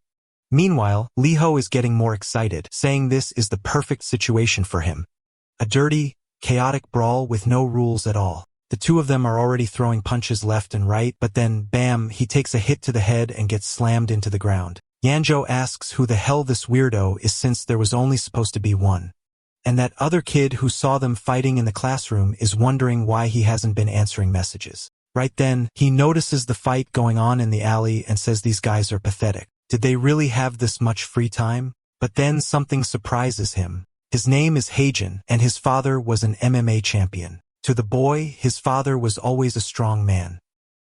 Meanwhile, Liho is getting more excited, saying this is the perfect situation for him. A dirty, chaotic brawl with no rules at all. The two of them are already throwing punches left and right, but then, bam, he takes a hit to the head and gets slammed into the ground. Yanzhou asks who the hell this weirdo is since there was only supposed to be one. And that other kid who saw them fighting in the classroom is wondering why he hasn't been answering messages. Right then, he notices the fight going on in the alley and says these guys are pathetic. Did they really have this much free time? But then something surprises him. His name is Heijin, and his father was an MMA champion. To the boy, his father was always a strong man.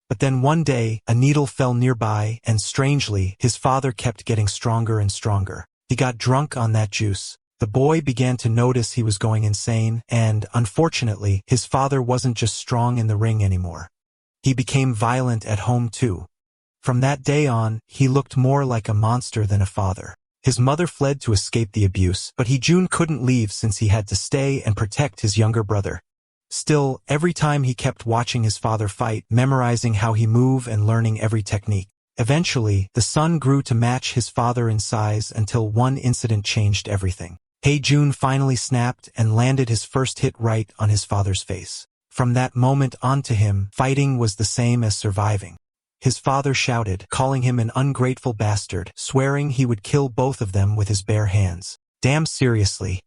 But then one day, a needle fell nearby, and strangely, his father kept getting stronger and stronger. He got drunk on that juice. The boy began to notice he was going insane, and, unfortunately, his father wasn't just strong in the ring anymore. He became violent at home too. From that day on, he looked more like a monster than a father. His mother fled to escape the abuse, but Heejun couldn't leave since he had to stay and protect his younger brother. Still, every time he kept watching his father fight, memorizing how he moved and learning every technique. Eventually, the son grew to match his father in size until one incident changed everything. Heijun finally snapped and landed his first hit right on his father's face. From that moment on to him, fighting was the same as surviving. His father shouted, calling him an ungrateful bastard, swearing he would kill both of them with his bare hands. Damn seriously.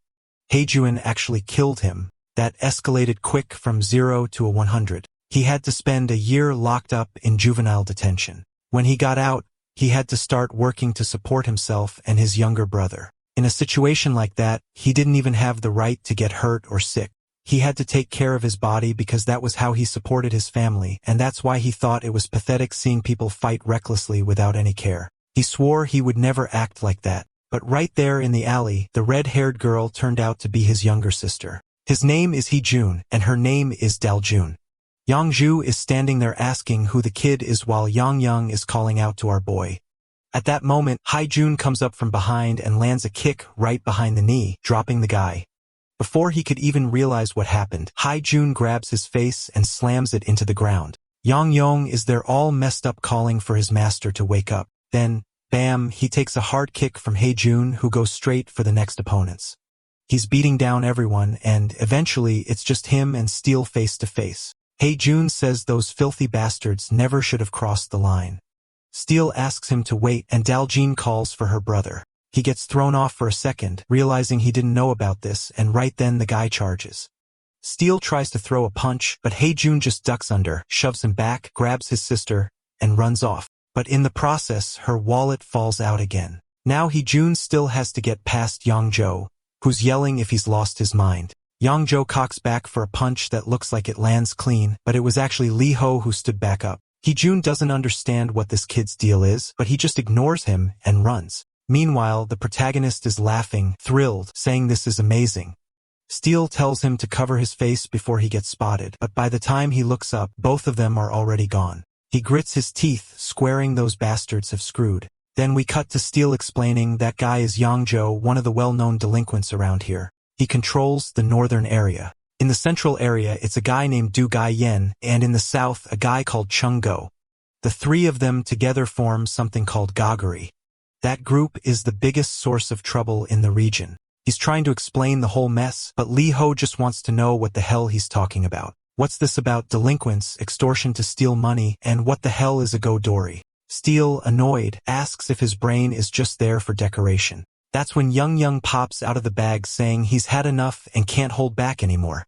Heijun actually killed him. That escalated quick from 0 to a 100. He had to spend a year locked up in juvenile detention. When he got out, he had to start working to support himself and his younger brother. In a situation like that, he didn't even have the right to get hurt or sick. He had to take care of his body because that was how he supported his family, and that's why he thought it was pathetic seeing people fight recklessly without any care. He swore he would never act like that. But right there in the alley, the red-haired girl turned out to be his younger sister. His name is Heejun, and her name is Daljun. Yangzhu is standing there asking who the kid is while Yang is calling out to our boy. At that moment, Heijun comes up from behind and lands a kick right behind the knee, dropping the guy. Before he could even realize what happened, Heijun grabs his face and slams it into the ground. Yang is there all messed up calling for his master to wake up. Then, bam, he takes a hard kick from Heijun who goes straight for the next opponents. He's beating down everyone, and eventually it's just him and Steel face to face. Heijun says those filthy bastards never should have crossed the line. Steel asks him to wait, and Daljin calls for her brother. He gets thrown off for a second, realizing he didn't know about this, and right then the guy charges. Steel tries to throw a punch, but Heijun just ducks under, shoves him back, grabs his sister, and runs off. But in the process, her wallet falls out again. Now Heijun still has to get past Yangzhou, who's yelling if he's lost his mind. Yangzhou cocks back for a punch that looks like it lands clean, but it was actually Liho who stood back up. Heejun doesn't understand what this kid's deal is, but he just ignores him and runs. Meanwhile, the protagonist is laughing, thrilled, saying this is amazing. Steel tells him to cover his face before he gets spotted, but by the time he looks up, both of them are already gone. He grits his teeth, swearing those bastards have screwed. Then we cut to Steel explaining that guy is Yangzhou, one of the well-known delinquents around here. He controls the northern area. In the central area, it's a guy named Du Gai Yen, and in the south, a guy called Chung Go. The three of them together form something called Gagari. That group is the biggest source of trouble in the region. He's trying to explain the whole mess, but Li Ho just wants to know what the hell he's talking about. What's this about delinquents, extortion to steal money, and what the hell is a Go-Dori? Steel, annoyed, asks if his brain is just there for decoration. That's when Young pops out of the bag saying he's had enough and can't hold back anymore.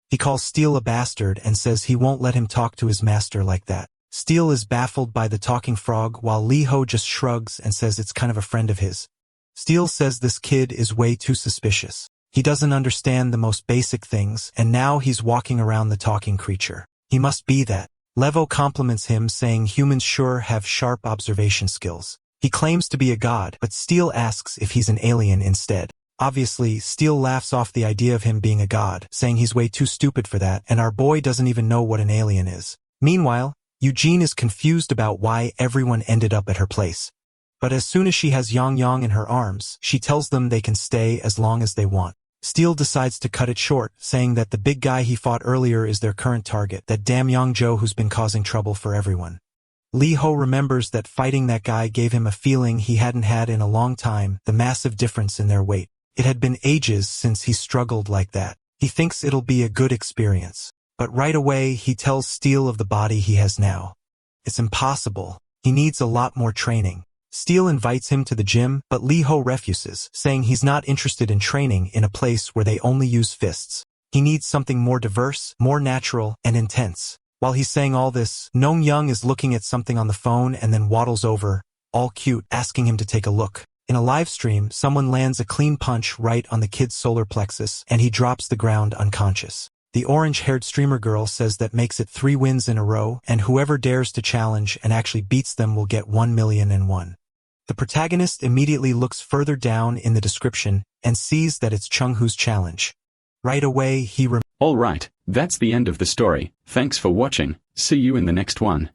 He calls Steel a bastard and says he won't let him talk to his master like that. Steel is baffled by the talking frog while Li Ho just shrugs and says it's kind of a friend of his. Steel says this kid is way too suspicious. He doesn't understand the most basic things, and now he's walking around the talking creature. He must be that. Levo compliments him, saying humans sure have sharp observation skills. He claims to be a god, but Steel asks if he's an alien instead. Obviously, Steel laughs off the idea of him being a god, saying he's way too stupid for that, and our boy doesn't even know what an alien is. Meanwhile, Eugene is confused about why everyone ended up at her place. But as soon as she has Yang in her arms, she tells them they can stay as long as they want. Steel decides to cut it short, saying that the big guy he fought earlier is their current target, that damn Yangzhou who's been causing trouble for everyone. Li Ho remembers that fighting that guy gave him a feeling he hadn't had in a long time, the massive difference in their weight. It had been ages since he struggled like that. He thinks it'll be a good experience. But right away he tells Steel of the body he has now. It's impossible. He needs a lot more training. Steel invites him to the gym, but Li Ho refuses, saying he's not interested in training in a place where they only use fists. He needs something more diverse, more natural, and intense. While he's saying all this, Nong Young is looking at something on the phone and then waddles over, all cute, asking him to take a look. In a live stream, someone lands a clean punch right on the kid's solar plexus, and he drops the ground unconscious. The orange-haired streamer girl says that makes it 3 wins in a row, and whoever dares to challenge and actually beats them will get 1,000,001. The protagonist immediately looks further down in the description and sees that it's Chung-Hoo's challenge. Right away, he Alright, that's the end of the story. Thanks for watching. See you in the next one.